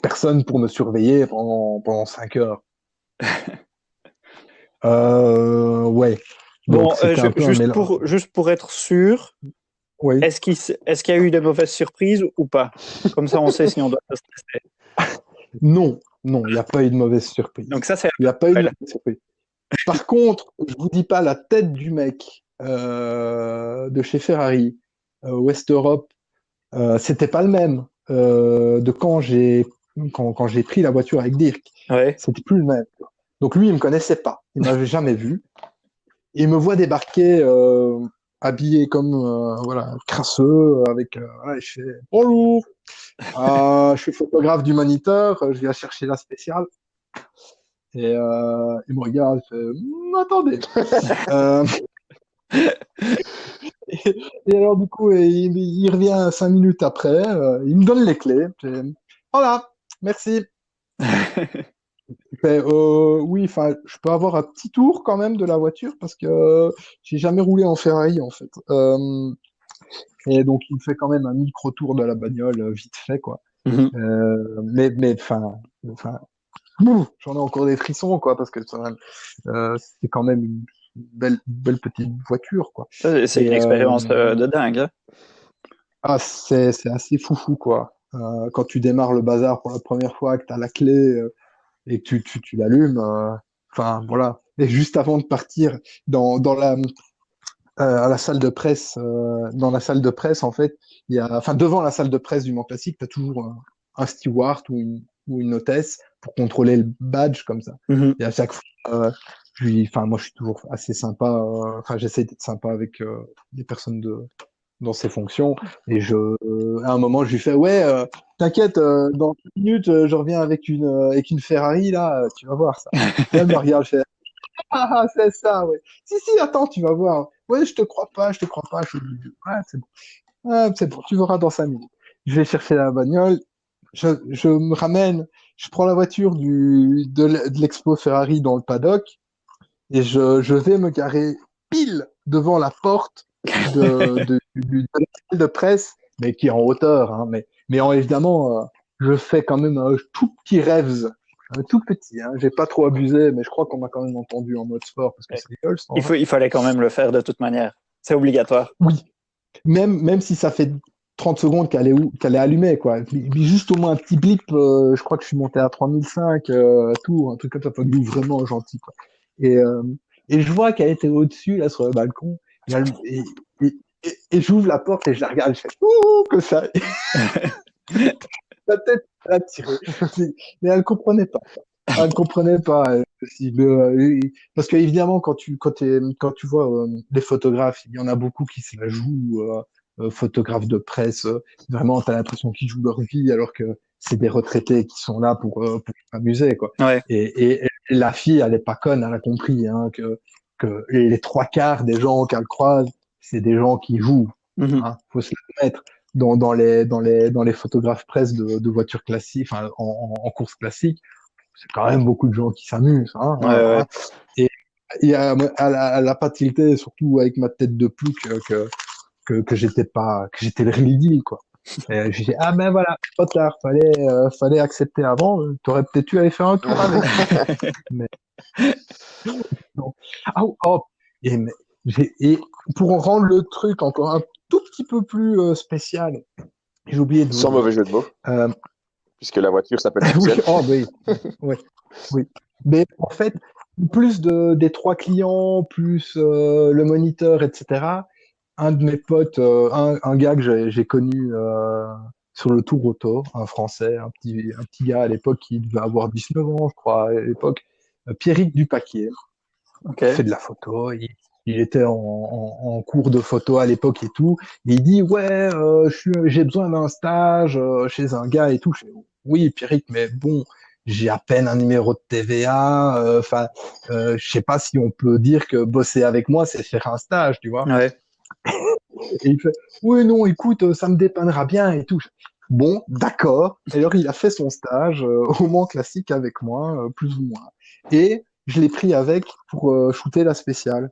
personne pour me surveiller pendant 5 heures. Ouais. Donc Bon, c'était un peu un mélange. juste pour être sûr, Oui. est-ce qu'il y a eu de mauvaises surprises ou pas? Comme ça, on sait si on doit se stresser. Non, non, il n'y a pas eu de mauvaise surprise. Donc ça, c'est Il n'y a pas eu de la mauvaise surprise. Par contre, je vous dis pas la tête du mec de chez Ferrari, West Europe, c'était pas le même de quand j'ai pris la voiture avec Dirk. ouais. C'était plus le même. Donc lui, il me connaissait pas, il m'avait jamais vu. Il me voit débarquer habillé comme voilà crasseux avec ouais, je fais bonjour. Je suis photographe du Moniteur, je viens chercher la spéciale. Et il me regarde, il fait attendez. Euh, et alors, du coup, il revient 5 minutes après, il me donne les clés. Voilà, merci. Il fait oui, enfin, je peux avoir un petit tour quand même de la voiture parce que j'ai jamais roulé en Ferrari en fait. Et donc, il me fait quand même un micro-tour de la bagnole vite fait, quoi. Mhm. Enfin, ouh, j'en ai encore des frissons, quoi, parce que c'est quand même une belle petite voiture, quoi. Ça, c'est une Et expérience de dingue. Hein. c'est assez foufou, quoi. Quand tu démarres le bazar pour la première fois, que tu as la clé et que tu l'allumes, enfin, voilà. Et juste avant de partir à la salle de presse, dans la salle de presse, en fait, enfin, devant la salle de presse du Mans Classique, tu as toujours un steward ou une hôtesse pour contrôler le badge comme ça. Mhm. Et à chaque fois, enfin, moi, je suis toujours assez sympa. Enfin, j'essaie d'être sympa avec les personnes dans ces fonctions. Et à un moment, je lui fais, ouais, t'inquiète, dans 10 minutes, je reviens avec une Ferrari là, tu vas voir ça. Et elle me regarde, je fais, c'est ça, ouais. Si, si, attends, tu vas voir. Ouais, je te crois pas, je te crois pas. Ouais, c'est bon. Ouais, c'est bon, tu verras dans 5 minutes. Je vais chercher la bagnole, je me ramène, je prends la voiture de l'expo Ferrari dans le paddock et je vais me garer pile devant la porte de la salle de presse, mais qui est en hauteur, hein, évidemment, je fais quand même un tout petit rêve, un tout petit, hein, j'ai pas trop abusé, mais je crois qu'on m'a quand même entendu en mode sport parce que c'est rigolo, ce temps-là. Il fallait quand même le faire de toute manière. C'est obligatoire. Oui, même si ça fait 30 secondes qu'elle est allumée, quoi. Juste au moins un petit blip, je crois que je suis monté à 3005, tout, un truc comme ça, pas de vraiment gentil, quoi. Et, euh, et je vois qu'elle était au-dessus, là, sur le balcon, et j'ouvre la porte et je la regarde, je fais ouh, que ça. La tête, elle a tiré. Mais elle comprenait pas. Elle ne comprenait pas. Parce qu'évidemment, quand tu vois les photographes, il y en a beaucoup qui se la jouent, photographes de presse. Vraiment, tu as l'impression qu'ils jouent leur vie alors que c'est des retraités qui sont là pour s'amuser, quoi. Ouais. Et la fille, elle est pas conne, elle a compris hein, que les 3 quarts des gens qu'elle croise, c'est des gens qui jouent. Mhm. Hein, faut se le mettre dans les photographes presse de voitures classiques, enfin, en course classique, c'est quand même beaucoup de gens qui s'amusent. Hein, Ouais, ouais. hein. Et elle a pas tilté, surtout avec ma tête de plouc, que j'étais le ridicule, quoi. Et j'ai dit, ah ben voilà, trop tard, fallait accepter avant, t'aurais peut-être dû aller faire un tour avec. Mais non. Ah, oh, et, et pour rendre le truc encore un tout petit peu plus spécial, j'ai oublié de vous Sans dire. mauvais jeu de mots, Euh, puisque la voiture s'appelle oui, Pixel. oh, oui, oui, oui. Mais en fait, plus des trois clients, plus le moniteur, etc. Un de mes potes, un gars que j'ai connu sur le Tour Auto, un Français, un petit gars à l'époque qui devait avoir 19 ans, je crois, à l'époque, Pierrick Dupaquier, Ok. qui fait de la photo. Il était en cours de photo à l'époque et tout. Et il dit, ouais, j'ai besoin d'un stage chez un gars et tout. Je fais, oui, Pierrick, mais bon, j'ai à peine un numéro de TVA. Enfin, je sais pas si on peut dire que bosser avec moi, c'est faire un stage, tu vois. Ouais. Et il fait, oui, non, écoute, ça me dépannera bien et tout. Bon, d'accord. Et alors, il a fait son stage au Mans Classique avec moi, plus ou moins. Et je l'ai pris avec pour shooter la spéciale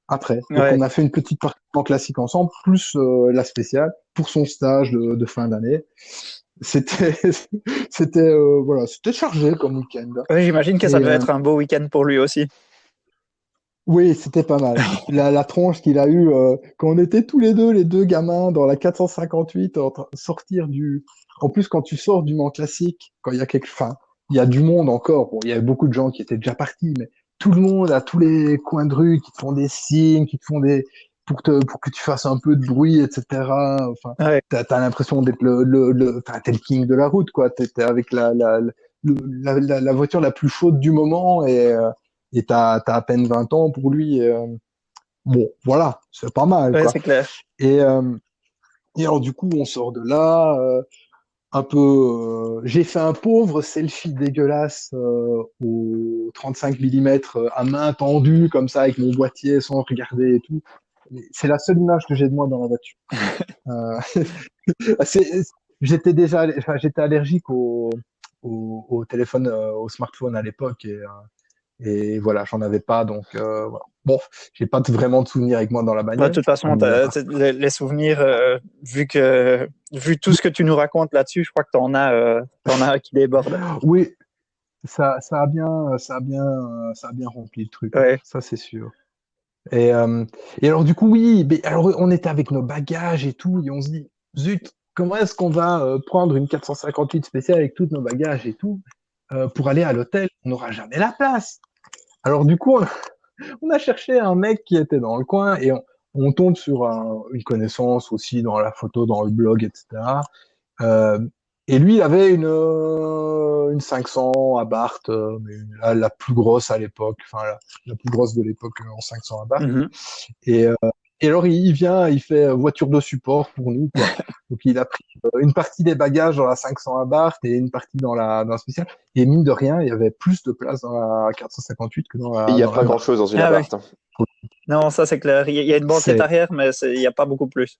après. Donc, Ouais. on a fait une petite partie en classique ensemble, plus la spéciale pour son stage de fin d'année. C'était, voilà, c'était chargé comme week-end. Ouais, j'imagine que ça Et devait être un beau week-end pour lui aussi. oui, c'était pas mal. La tronche qu'il a eue quand on était tous les deux gamins dans la 458, sortir du. En plus, quand tu sors du Mans Classique, quand il y a enfin, il y a du monde encore. Bon, il y avait beaucoup de gens qui étaient déjà partis, mais tout le monde à tous les coins de rue qui te font des signes, qui te font des pour que tu fasses un peu de bruit, etc. Enfin, Ouais. t'as l'impression d'être enfin, t'es le king de la route, quoi. T'es avec la voiture la plus chaude du moment et t'as à peine 20 ans pour lui. Bon, voilà, c'est pas mal, Ouais, quoi. c'est clair. Et, euh, et alors, du coup, on sort de là, un peu. J'ai fait un pauvre selfie dégueulasse au 35 mm à main tendue, comme ça, avec mon boîtier sans regarder et tout. C'est la seule image que j'ai de moi dans la voiture. Euh, j'étais déjà, enfin, j'étais allergique au téléphone, au smartphone à l'époque et voilà, j'en avais pas, donc voilà. Bon, j'ai pas vraiment de souvenirs avec moi dans la Ouais, de bagnole. toute façon, Mais les souvenirs, vu tout ce que tu nous racontes là-dessus, je crois que t'en as qui débordent. oui, ça a bien rempli le truc, Ouais. ça c'est sûr. Et, euh, et alors du coup, oui, mais alors on était avec nos bagages et tout, et on se dit, zut, comment est-ce qu'on va prendre une 458 spéciale avec tous nos bagages et tout pour aller à l'hôtel? On n'aura jamais la place. Alors du coup, on a cherché un mec qui était dans le coin et on tombe sur une connaissance aussi dans la photo, dans le blog, etc. Euh, et lui, il avait une 500 Abarth, mais la plus grosse à l'époque, enfin la plus grosse de l'époque en 500 Abarth. Mhm. Et, euh, et alors, il vient, il fait voiture de support pour nous, quoi. Donc, il a pris une partie des bagages dans la 500 Abarth et une partie dans la spéciale. Et mine de rien, il y avait plus de place dans la 458 que dans Et il la, n'y a dans pas la Abarth. grand-chose dans une Ah ouais. Abarth. Hein. Non, ça c'est clair. Il y a une banquette C'est, arrière, mais il n'y a pas beaucoup plus.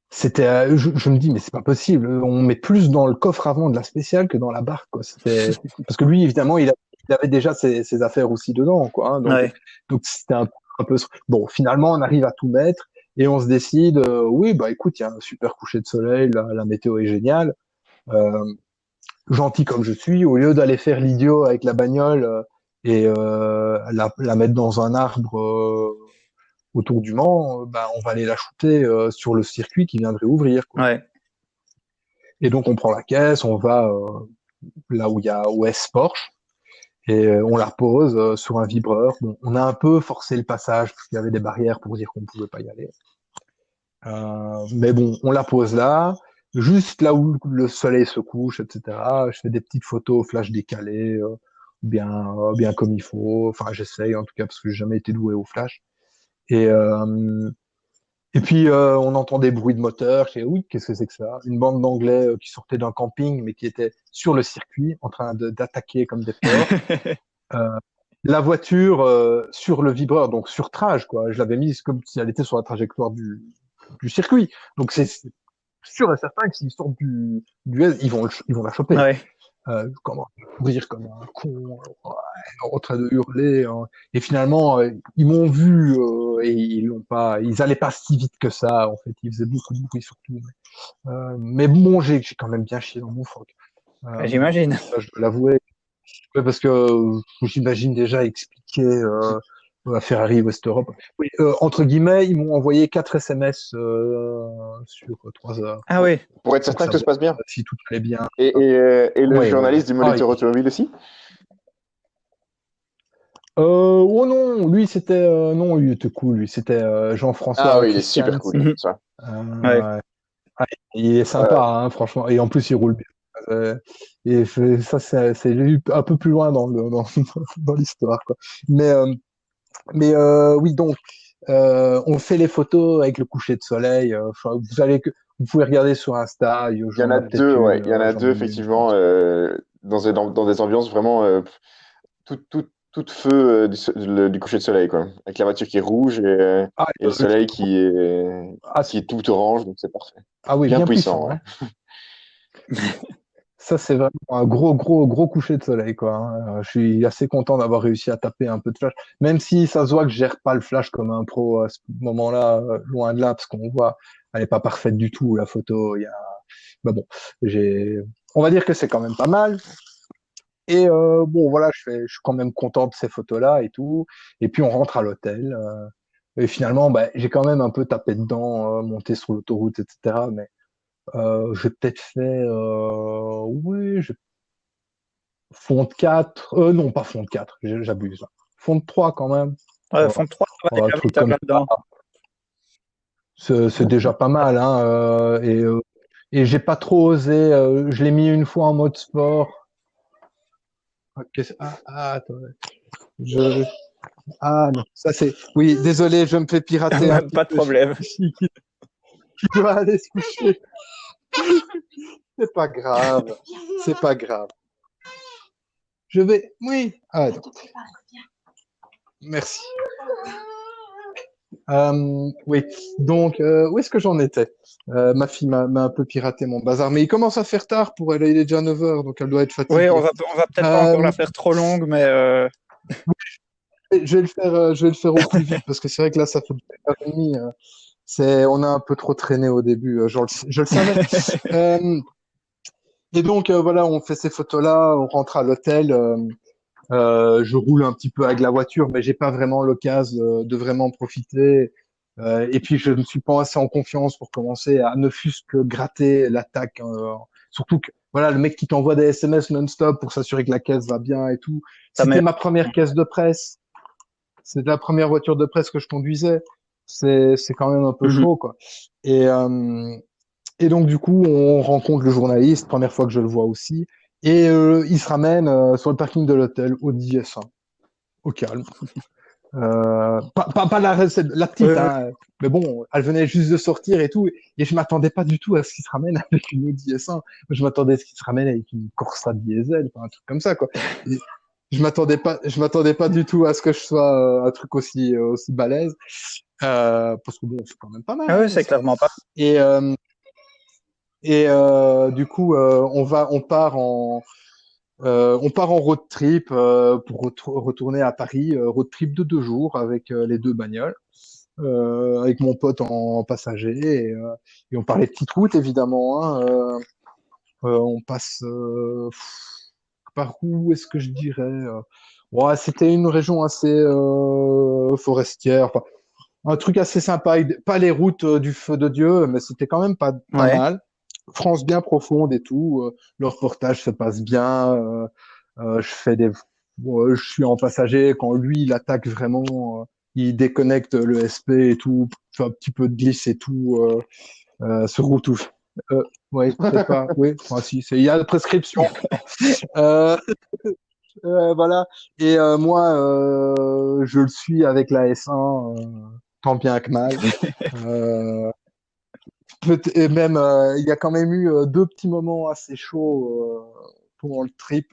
c'était, je me dis, mais c'est pas possible. On met plus dans le coffre avant de la spéciale que dans la barque, quoi. Parce que lui, évidemment, il avait déjà ses affaires aussi dedans, quoi. Hein. Ouais. Donc c'était un peu. Bon, finalement, on arrive à tout mettre et on se décide. Oui, bah écoute, il y a un super coucher de soleil, la météo est géniale. Euh, Gentil comme je suis, au lieu d'aller faire l'idiot avec la bagnole et la mettre dans un arbre autour du Mans, bah, on va aller la shooter sur le circuit qui viendrait ouvrir, quoi. Ouais. Et donc on prend la caisse, on va là où il y a OS Porsche et on la pose sur un vibreur. Bon, on a un peu forcé le passage parce qu'il y avait des barrières pour dire qu'on ne pouvait pas y aller. Mais bon, on la pose là, juste là où le soleil se couche, etc. Je fais des petites photos flash décalées, bien comme il faut. Enfin, j'essaye en tout cas parce que j'ai jamais été doué au flash. Et, euh, et puis on entend des bruits de moteur. Je dis oui, qu'est-ce que c'est que ça? Une bande d'Anglais qui sortait d'un camping, mais qui était sur le circuit, en train d'attaquer comme des porcs. Euh, la voiture sur le vibreur, donc sur trage, quoi. Je l'avais mise comme si elle était sur la trajectoire du circuit. Donc c'est sûr et certain que s'ils sortent du S, ils vont la choper. Ouais. comment courir comme un con, en train de hurler. Et finalement, ils m'ont vu et ils allaient pas si vite que ça. En fait, ils faisaient beaucoup de bruit surtout. Mais bon, j'ai quand même bien chié dans mon froc. J'imagine. Ça, je dois l'avouer. Ouais, parce que j'imagine déjà expliquer à Ferrari West Europe. Oui, entre guillemets, ils m'ont envoyé 4 SMS sur 3 heures. Ah oui. Pour être certain que tout se passe bien. Si tout allait bien. Et le Ouais, journaliste du Moniteur automobile aussi? Oh non, lui c'était non, lui était cool, lui c'était Jean-François Ah oui, il est Christian. super cool, ça. Ouais. Il est sympa, hein, franchement, et en plus il roule bien. Et ça, c'est un peu plus loin dans l'histoire, quoi. Mais oui, donc on fait les photos avec le coucher de soleil. Vous pouvez regarder sur Insta. Il y en a deux, ouais. Il y en a deux, effectivement, dans des ambiances vraiment tout feu du coucher de soleil, quoi. Avec la voiture qui est rouge et le soleil qui est tout orange, donc c'est parfait. Ah oui, bien puissant. Hein. Ça, c'est vraiment un gros coucher de soleil, quoi. Hein. Je suis assez content d'avoir réussi à taper un peu de flash, même si ça se voit que je gère pas le flash comme un pro à ce moment-là, loin de là, parce qu'on voit, elle est pas parfaite du tout, la photo. Bah bon, on va dire que c'est quand même pas mal. Et bon, voilà, je suis quand même content de ces photos-là et tout. Et puis on rentre à l'hôtel. Et finalement, bah, j'ai quand même un peu tapé dedans, monté sur l'autoroute, etc. Mais j'ai peut-être fait, oui, fond de 4, non, pas fond de 4, j'abuse. Fond de 3 quand même. Ouais, fond de 3, ça va déjà vite là-dedans. C'est déjà pas mal, hein. Et j'ai pas trop osé, je l'ai mis une fois en mode sport. Attends. Ah non, ça c'est. Oui, désolé, je me fais pirater. Pas de problème. Qui doit aller se coucher. C'est pas grave. C'est pas grave. Je vais. Oui. Ah, merci. Oui. Donc, où est-ce que j'en étais? Ma fille m'a un peu piraté mon bazar, mais il commence à faire tard pour elle. Il est déjà 9h, donc elle doit être fatiguée. Oui, on va peut-être pas encore la faire trop longue, mais. Je vais le faire au plus vite parce que c'est vrai que là, ça fait 1h30. On a un peu trop traîné au début. Je le savais. Et donc, voilà, on fait ces photos-là, on rentre à l'hôtel. Je roule un petit peu avec la voiture, mais j'ai pas vraiment l'occasion de vraiment profiter. Et puis, je ne suis pas assez en confiance pour commencer à ne fût-ce que gratter l'attaque. Surtout que, voilà, le mec qui t'envoie des SMS non-stop pour s'assurer que la caisse va bien et tout. C'était ma première caisse de presse. C'est la première voiture de presse que je conduisais. C'est quand même un peu chaud, quoi. Et donc, du coup, on rencontre le journaliste, première fois que je le vois aussi. Et il se ramène sur le parking de l'hôtel, Audi S1, au calme. Pas la petite, hein, mais bon, elle venait juste de sortir et tout. Et je m'attendais pas du tout à ce qu'il se ramène avec une Audi S1. Je m'attendais à ce qu'il se ramène avec une Corsa diesel, un truc comme ça, quoi. Et je m'attendais pas du tout à ce que je sois un truc aussi balèze. Parce que bon, c'est quand même pas mal. Ah oui, c'est clairement pas. Et du coup, on part en road trip pour retourner à Paris. Road trip de 2 jours avec les 2 bagnoles, avec mon pote en passager. Et on part les petites routes, évidemment. Hein, on passe par où est-ce que je dirais ouais, c'était une région assez forestière. Enfin, un truc assez sympa. Pas les routes du feu de Dieu, mais c'était quand même pas mal. France bien profonde et tout. Le reportage se passe bien. Je suis en passager quand lui il attaque vraiment. Il déconnecte le SP et tout, fait un petit peu de glisse et tout sur route. Oui, peut-être pas. Oui, enfin, si, il y a la prescription. Voilà. Et moi, je le suis avec la S1, tant bien que mal. Et même, il y a quand même eu 2 petits moments assez chauds pendant le trip.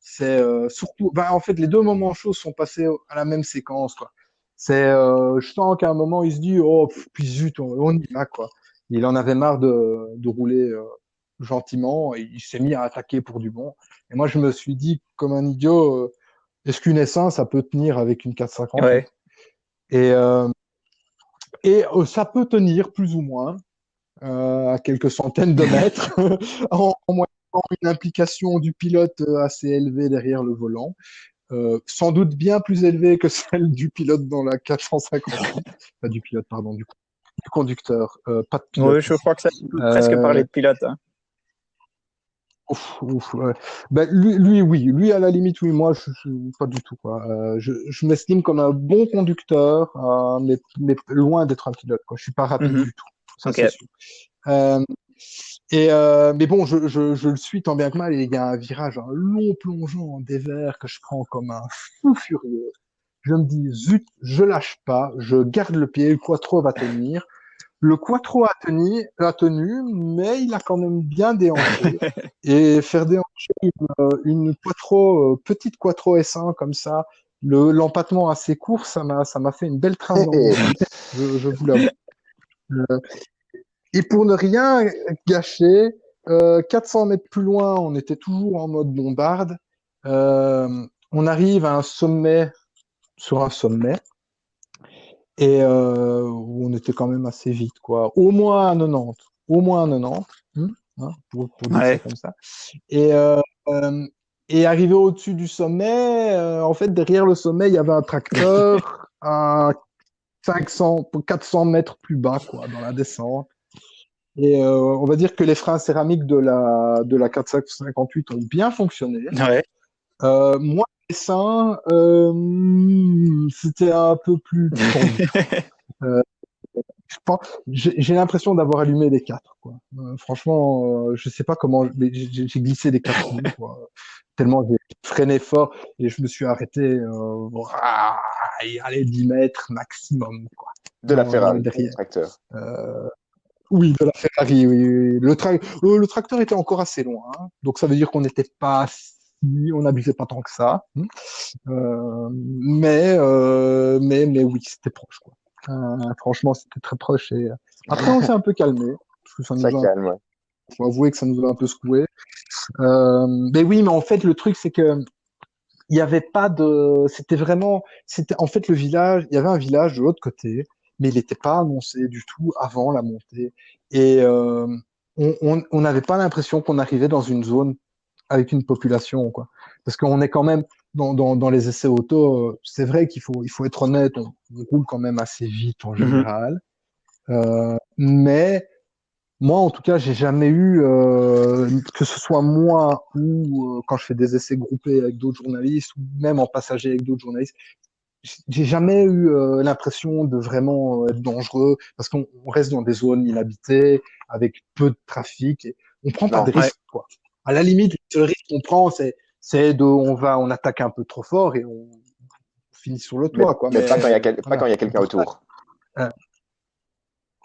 C'est surtout, en fait, les 2 moments chauds sont passés à la même séquence, quoi. Je sens qu'à un moment, il se dit, oh, puis zut, on y va, quoi. Il en avait marre de rouler gentiment, et il s'est mis à attaquer pour du bon. Et moi, je me suis dit, comme un idiot, est-ce qu'une S1, ça peut tenir avec une 450? Ouais. Et ça peut tenir plus ou moins à quelques centaines de mètres en moyennant une implication du pilote assez élevée derrière le volant. Sans doute bien plus élevée que celle du pilote dans la 458. Pas du pilote, pardon, du conducteur. Pas de pilote. Oui, je crois que ça peut presque parler de pilote. Hein. Ouais. Ben, lui, oui. Lui, à la limite, oui. Moi, pas du tout. Quoi. Je m'estime comme un bon conducteur, mais loin d'être un pilote. Quoi. Je suis pas rapide du tout. Ça, Okay. c'est sûr. Mais bon, je le suis tant bien que mal. Et il y a un virage, un long plongeon en dévers que je prends comme un fou furieux. Je me dis, zut, je lâche pas, je garde le pied, le quattro va tenir. Le quattro a tenu, mais il a quand même bien déhanché. Et faire déhancher une quattro, petite quattro S1 comme ça, l'empattement assez court, ça m'a fait une belle trace dans le je vous l'avoue. Et pour ne rien gâcher, 400 mètres plus loin, on était toujours en mode bombarde. On arrive à un sommet, sur un sommet, et où on était quand même assez vite, quoi. Au moins à 90, pour dire ça comme ça. Et arrivé au-dessus du sommet, en fait, derrière le sommet, il y avait un tracteur à 400 mètres plus bas, quoi, dans la descente. Et on va dire que les freins céramiques de la 458 ont bien fonctionné. Ouais. Moi, les seins, c'était un peu plus tendu. J'ai l'impression d'avoir allumé des 4. Quoi. Franchement, je sais pas comment, mais j'ai glissé des 4 roues, quoi. Tellement j'ai freiné fort et je me suis arrêté allez, 10 mètres maximum. Quoi. De la Ferrari, derrière. tracteur. Oui, de la Ferrari, oui. Le tracteur était encore assez loin, hein. Donc ça veut dire qu'on n'était pas on n'abusait pas tant que ça. Mais oui, c'était proche, quoi. Franchement, c'était très proche. Et après, on s'est un peu calmé. Parce que ça calme, ouais. Faut avouer que ça nous a un peu secoué. Mais oui, mais en fait, le truc, c'est que il n'y avait pas de. C'était en fait le village. Il y avait un village de l'autre côté, mais il n'était pas annoncé du tout avant la montée. Et on n'avait pas l'impression qu'on arrivait dans une zone avec une population, quoi. Parce qu'on est quand même dans les essais auto. C'est vrai qu'il faut être honnête. On roule quand même assez vite en général. Mais moi, en tout cas, j'ai jamais eu, que ce soit moi ou quand je fais des essais groupés avec d'autres journalistes, ou même en passager avec d'autres journalistes, j'ai jamais eu l'impression de vraiment être dangereux, parce qu'on reste dans des zones inhabitées, avec peu de trafic, et on prend pas de risques, quoi. À la limite, le risque qu'on prend, c'est on attaque un peu trop fort et on finit sur le toit, quoi. Mais pas quand il y a quelqu'un autour.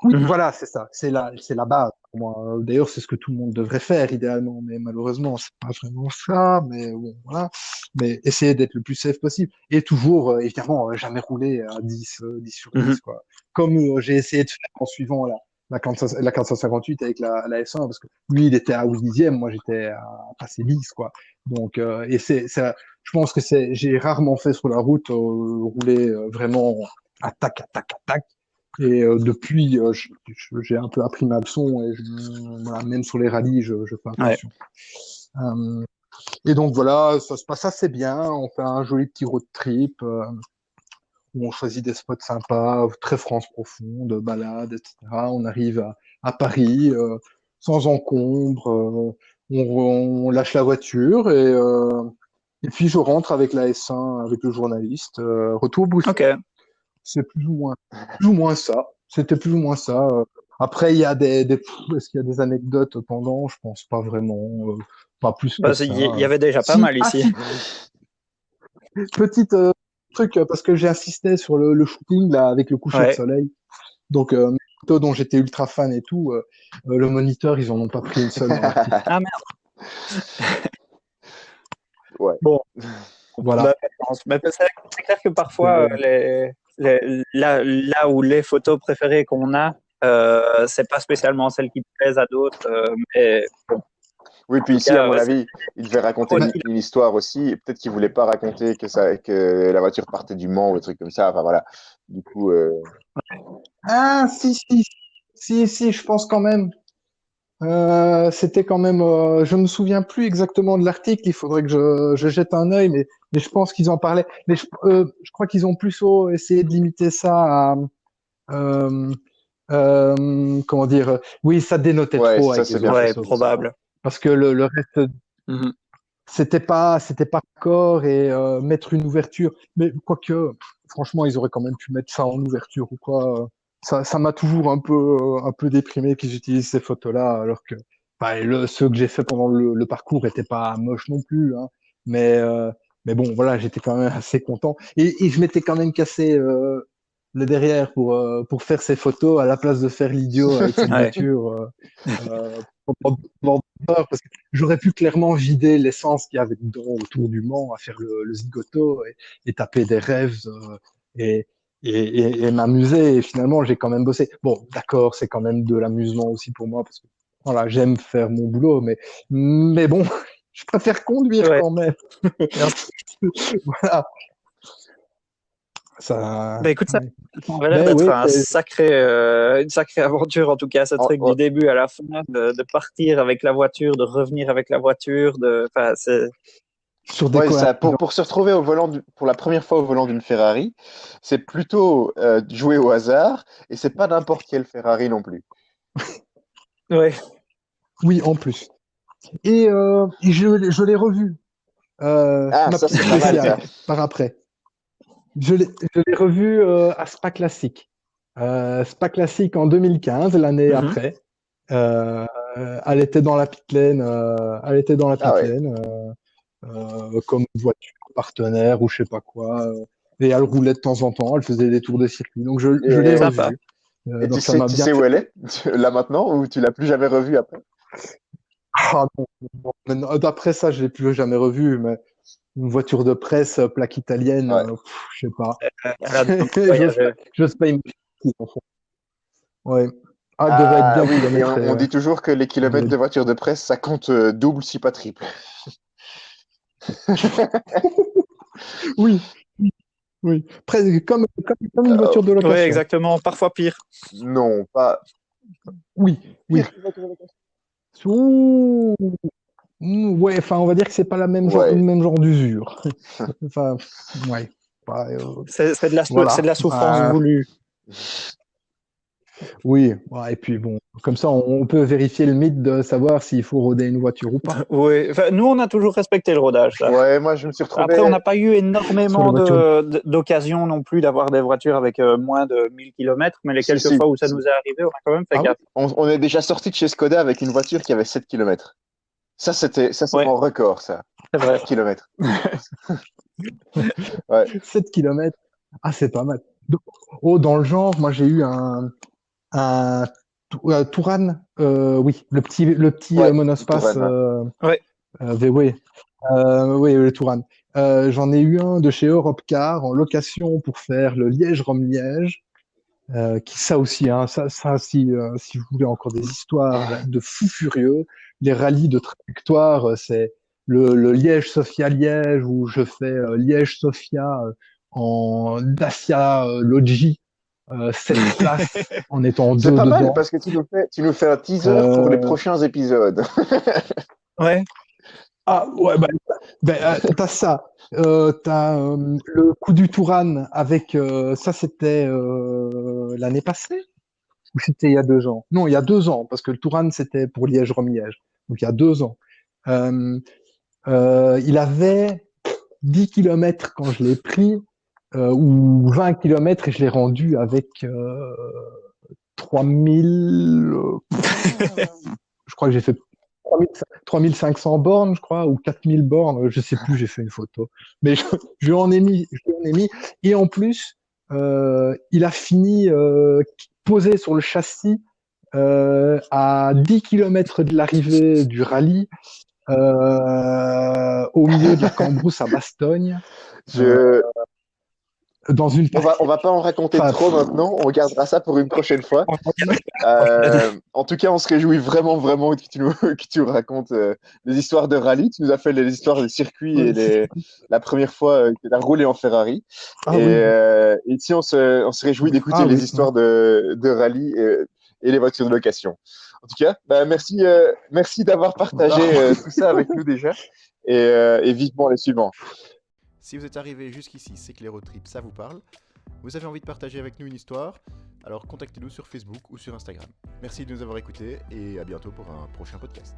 Oui, voilà, c'est ça. C'est la base pour moi. D'ailleurs, c'est ce que tout le monde devrait faire idéalement, mais malheureusement, c'est pas vraiment ça. Mais bon, voilà. Mais essayer d'être le plus safe possible et toujours, évidemment, jamais rouler à 10 sur 10, quoi. Comme j'ai essayé de faire en suivant la 458 avec la S1, parce que lui, il était à 8 dixième, moi, j'étais à passer 10, quoi. Donc, et je pense que j'ai rarement fait sur la route rouler vraiment attaque. Et depuis, j'ai un peu appris ma leçon et voilà, même sur les rallyes, je fais attention. Et donc voilà, ça se passe assez bien. On fait un joli petit road trip où on choisit des spots sympas, très France profonde, balades, etc. On arrive à Paris sans encombre. On lâche la voiture et puis je rentre avec la S1, avec le journaliste. Retour Bruxelles. Okay. C'est plus ou moins ça. C'était plus ou moins ça. Après, il y a est-ce qu'il y a des anecdotes pendant? Je pense pas vraiment. Pas plus que ça. Il y avait déjà pas mal ici. Petite truc, parce que j'ai assisté sur le shooting là, avec le coucher de soleil. Donc, mes photos dont j'étais ultra fan et tout, le moniteur, ils en ont pas pris une seule. Ah merde. Ouais. Bon, voilà. Mais c'est clair que parfois, là où les photos préférées qu'on a, c'est pas spécialement celle qui plaise à d'autres, mais bon. Oui, puis ici, cas, à mon avis, il devait raconter une histoire aussi, et peut-être qu'il voulait pas raconter que la voiture partait du Mans ou des trucs comme ça. Enfin voilà. Du coup, Ah, si, je pense quand même. C'était quand même. Je me souviens plus exactement de l'article. Il faudrait que je jette un œil, mais je pense qu'ils en parlaient. Mais je crois qu'ils ont plutôt essayé de limiter ça à. Comment dire? Oui, ça dénotait ouais, trop ça avec c'est les bien autres fait. Ouais, photos. probable. Parce que le reste, Mhm. c'était pas corps et mettre une ouverture. Mais quoique, franchement, ils auraient quand même pu mettre ça en ouverture ou quoi. Ça m'a toujours un peu déprimé qu'ils utilisent ces photos-là, alors que enfin, ceux que j'ai fait pendant le parcours étaient pas moches non plus, hein. Mais, euh, mais bon, voilà, j'étais quand même assez content. Et je m'étais quand même cassé le derrière pour faire ces photos à la place de faire l'idiot avec cette Ouais. voiture pendant 2 heures, parce que j'aurais pu clairement vider l'essence qu'il y avait dedans autour du Mans à faire le zigoto et taper des rêves et, et m'amuser. Et finalement, j'ai quand même bossé. Bon, d'accord, c'est quand même de l'amusement aussi pour moi parce que voilà, j'aime faire mon boulot, mais bon, je préfère conduire Ouais. quand même. Voilà. Ça, Bah écoute, ça ouais. avait l'air Mais d'être oui, une sacrée aventure en tout cas, ce Oh, truc oh. du début à la fin, de partir avec la voiture, de revenir avec la voiture, enfin, c'est... sur des Ouais, ça, coïncidences. pour se retrouver au volant pour la première fois au volant d'une Ferrari, c'est plutôt jouer au hasard, et c'est pas n'importe quelle Ferrari non plus. Ouais. Oui, en plus. Et je l'ai revu. Ah, Ma ça petite c'est pas mal spéciale ça. par après. Je l'ai revu à Spa Classic. Spa Classic en 2015, l'année Mhm. après. Elle était dans la pit lane, Ah ouais. comme voiture partenaire ou je sais pas quoi. Et elle roulait de temps en temps, elle faisait des tours de circuit. Donc je l'ai Et, Sympa. revu. et Donc ça m'a tu bien sais où fait. elle est là maintenant, ou tu l'as plus jamais revue après? Ah, non, mais d'après ça, je l'ai plus jamais revu. Mais une voiture de presse, plaque italienne, Ouais. je sais pas. Elle a bien J'ose pas, voyagé. j'ose pas imaginer. Ouais. Ah, elle devait être Ah bien oui, et kilométrée, on ouais. dit toujours que les Elle devait kilomètres être- de voiture de presse, ça compte double, si pas triple. Oui, oui. Presque comme une Euh, voiture de Oui, location. exactement, parfois pire. non, pas Oui, oui. pire qu'une voiture de location. Ouh, ouais, enfin, on va dire que c'est pas le Ouais. même genre d'usure. Enfin, ouais. Bah, C'est de voilà. la souffrance voulue. Oui. Ouais, et puis bon, comme ça, on peut vérifier le mythe de savoir s'il faut roder une voiture ou pas. Oui, enfin, nous, on a toujours respecté le rodage, ça. Ouais, moi je me suis Après, on retrouvé. n'a pas eu Sur les énormément voitures. d'occasions non plus d'avoir des voitures avec moins de 1000 kilomètres, mais les Si, quelques si. fois où ça nous est arrivé, on a quand même fait Ah ouais? gaffe. On est déjà sorti de chez Skoda avec une voiture qui avait 7 km. Ça c'est Ouais, mon record, ça. c'est vrai. 7 km. Ouais. 7 kilomètres. Ah, c'est pas mal. Donc, oh, dans le genre, moi, j'ai eu un Touran, oui, le petit Ouais. monospace Touraine, ouais. Ouais. VW. Oui, le Touran. J'en ai eu un de chez Europcar en location pour faire le Liège-Rome-Liège. Ça aussi, hein, ça si vous voulez encore des histoires là, de fous furieux, les rallyes de trajectoire, c'est le Liège-Sofia-Liège où je fais Liège-Sofia en Dacia Logi, 7 places en étant C'est deux pas mal dedans. parce que tu nous fais un teaser pour les Euh, prochains épisodes. Ouais. Ah ouais, t'as ça. T'as le coup du Touran avec ça, c'était l'année passée ou c'était il y a 2 ans? Non, il y a 2 ans parce que le Touran c'était pour Liège-Rome-Liège. Donc il y a 2 ans. Euh, il avait 10 kilomètres quand je l'ai pris ou 20 kilomètres et je l'ai rendu avec 3000. Je crois que j'ai fait 3500 bornes, je crois, ou 4000 bornes, je sais plus, j'ai fait une photo. Mais je lui en ai mis, je lui en ai mis. Et en plus, il a fini posé sur le châssis à 10 kilomètres de l'arrivée du rallye, au milieu de la Cambrousse à Bastogne. Euh, Je, Dans une On va pas en raconter trop maintenant, on gardera ça pour une prochaine fois. En tout cas, on se réjouit vraiment que tu racontes les histoires de rallye. Tu nous as fait les histoires des circuits et la première fois que tu as roulé en Ferrari. Et ici, on se réjouit d'écouter les histoires de rallye et les voitures de location. En tout cas, merci d'avoir partagé tout ça avec nous déjà et vivement les suivants. Si vous êtes arrivé jusqu'ici, c'est que les road trips, ça vous parle. Vous avez envie de partager avec nous une histoire, alors contactez-nous sur Facebook ou sur Instagram. Merci de nous avoir écoutés et à bientôt pour un prochain podcast.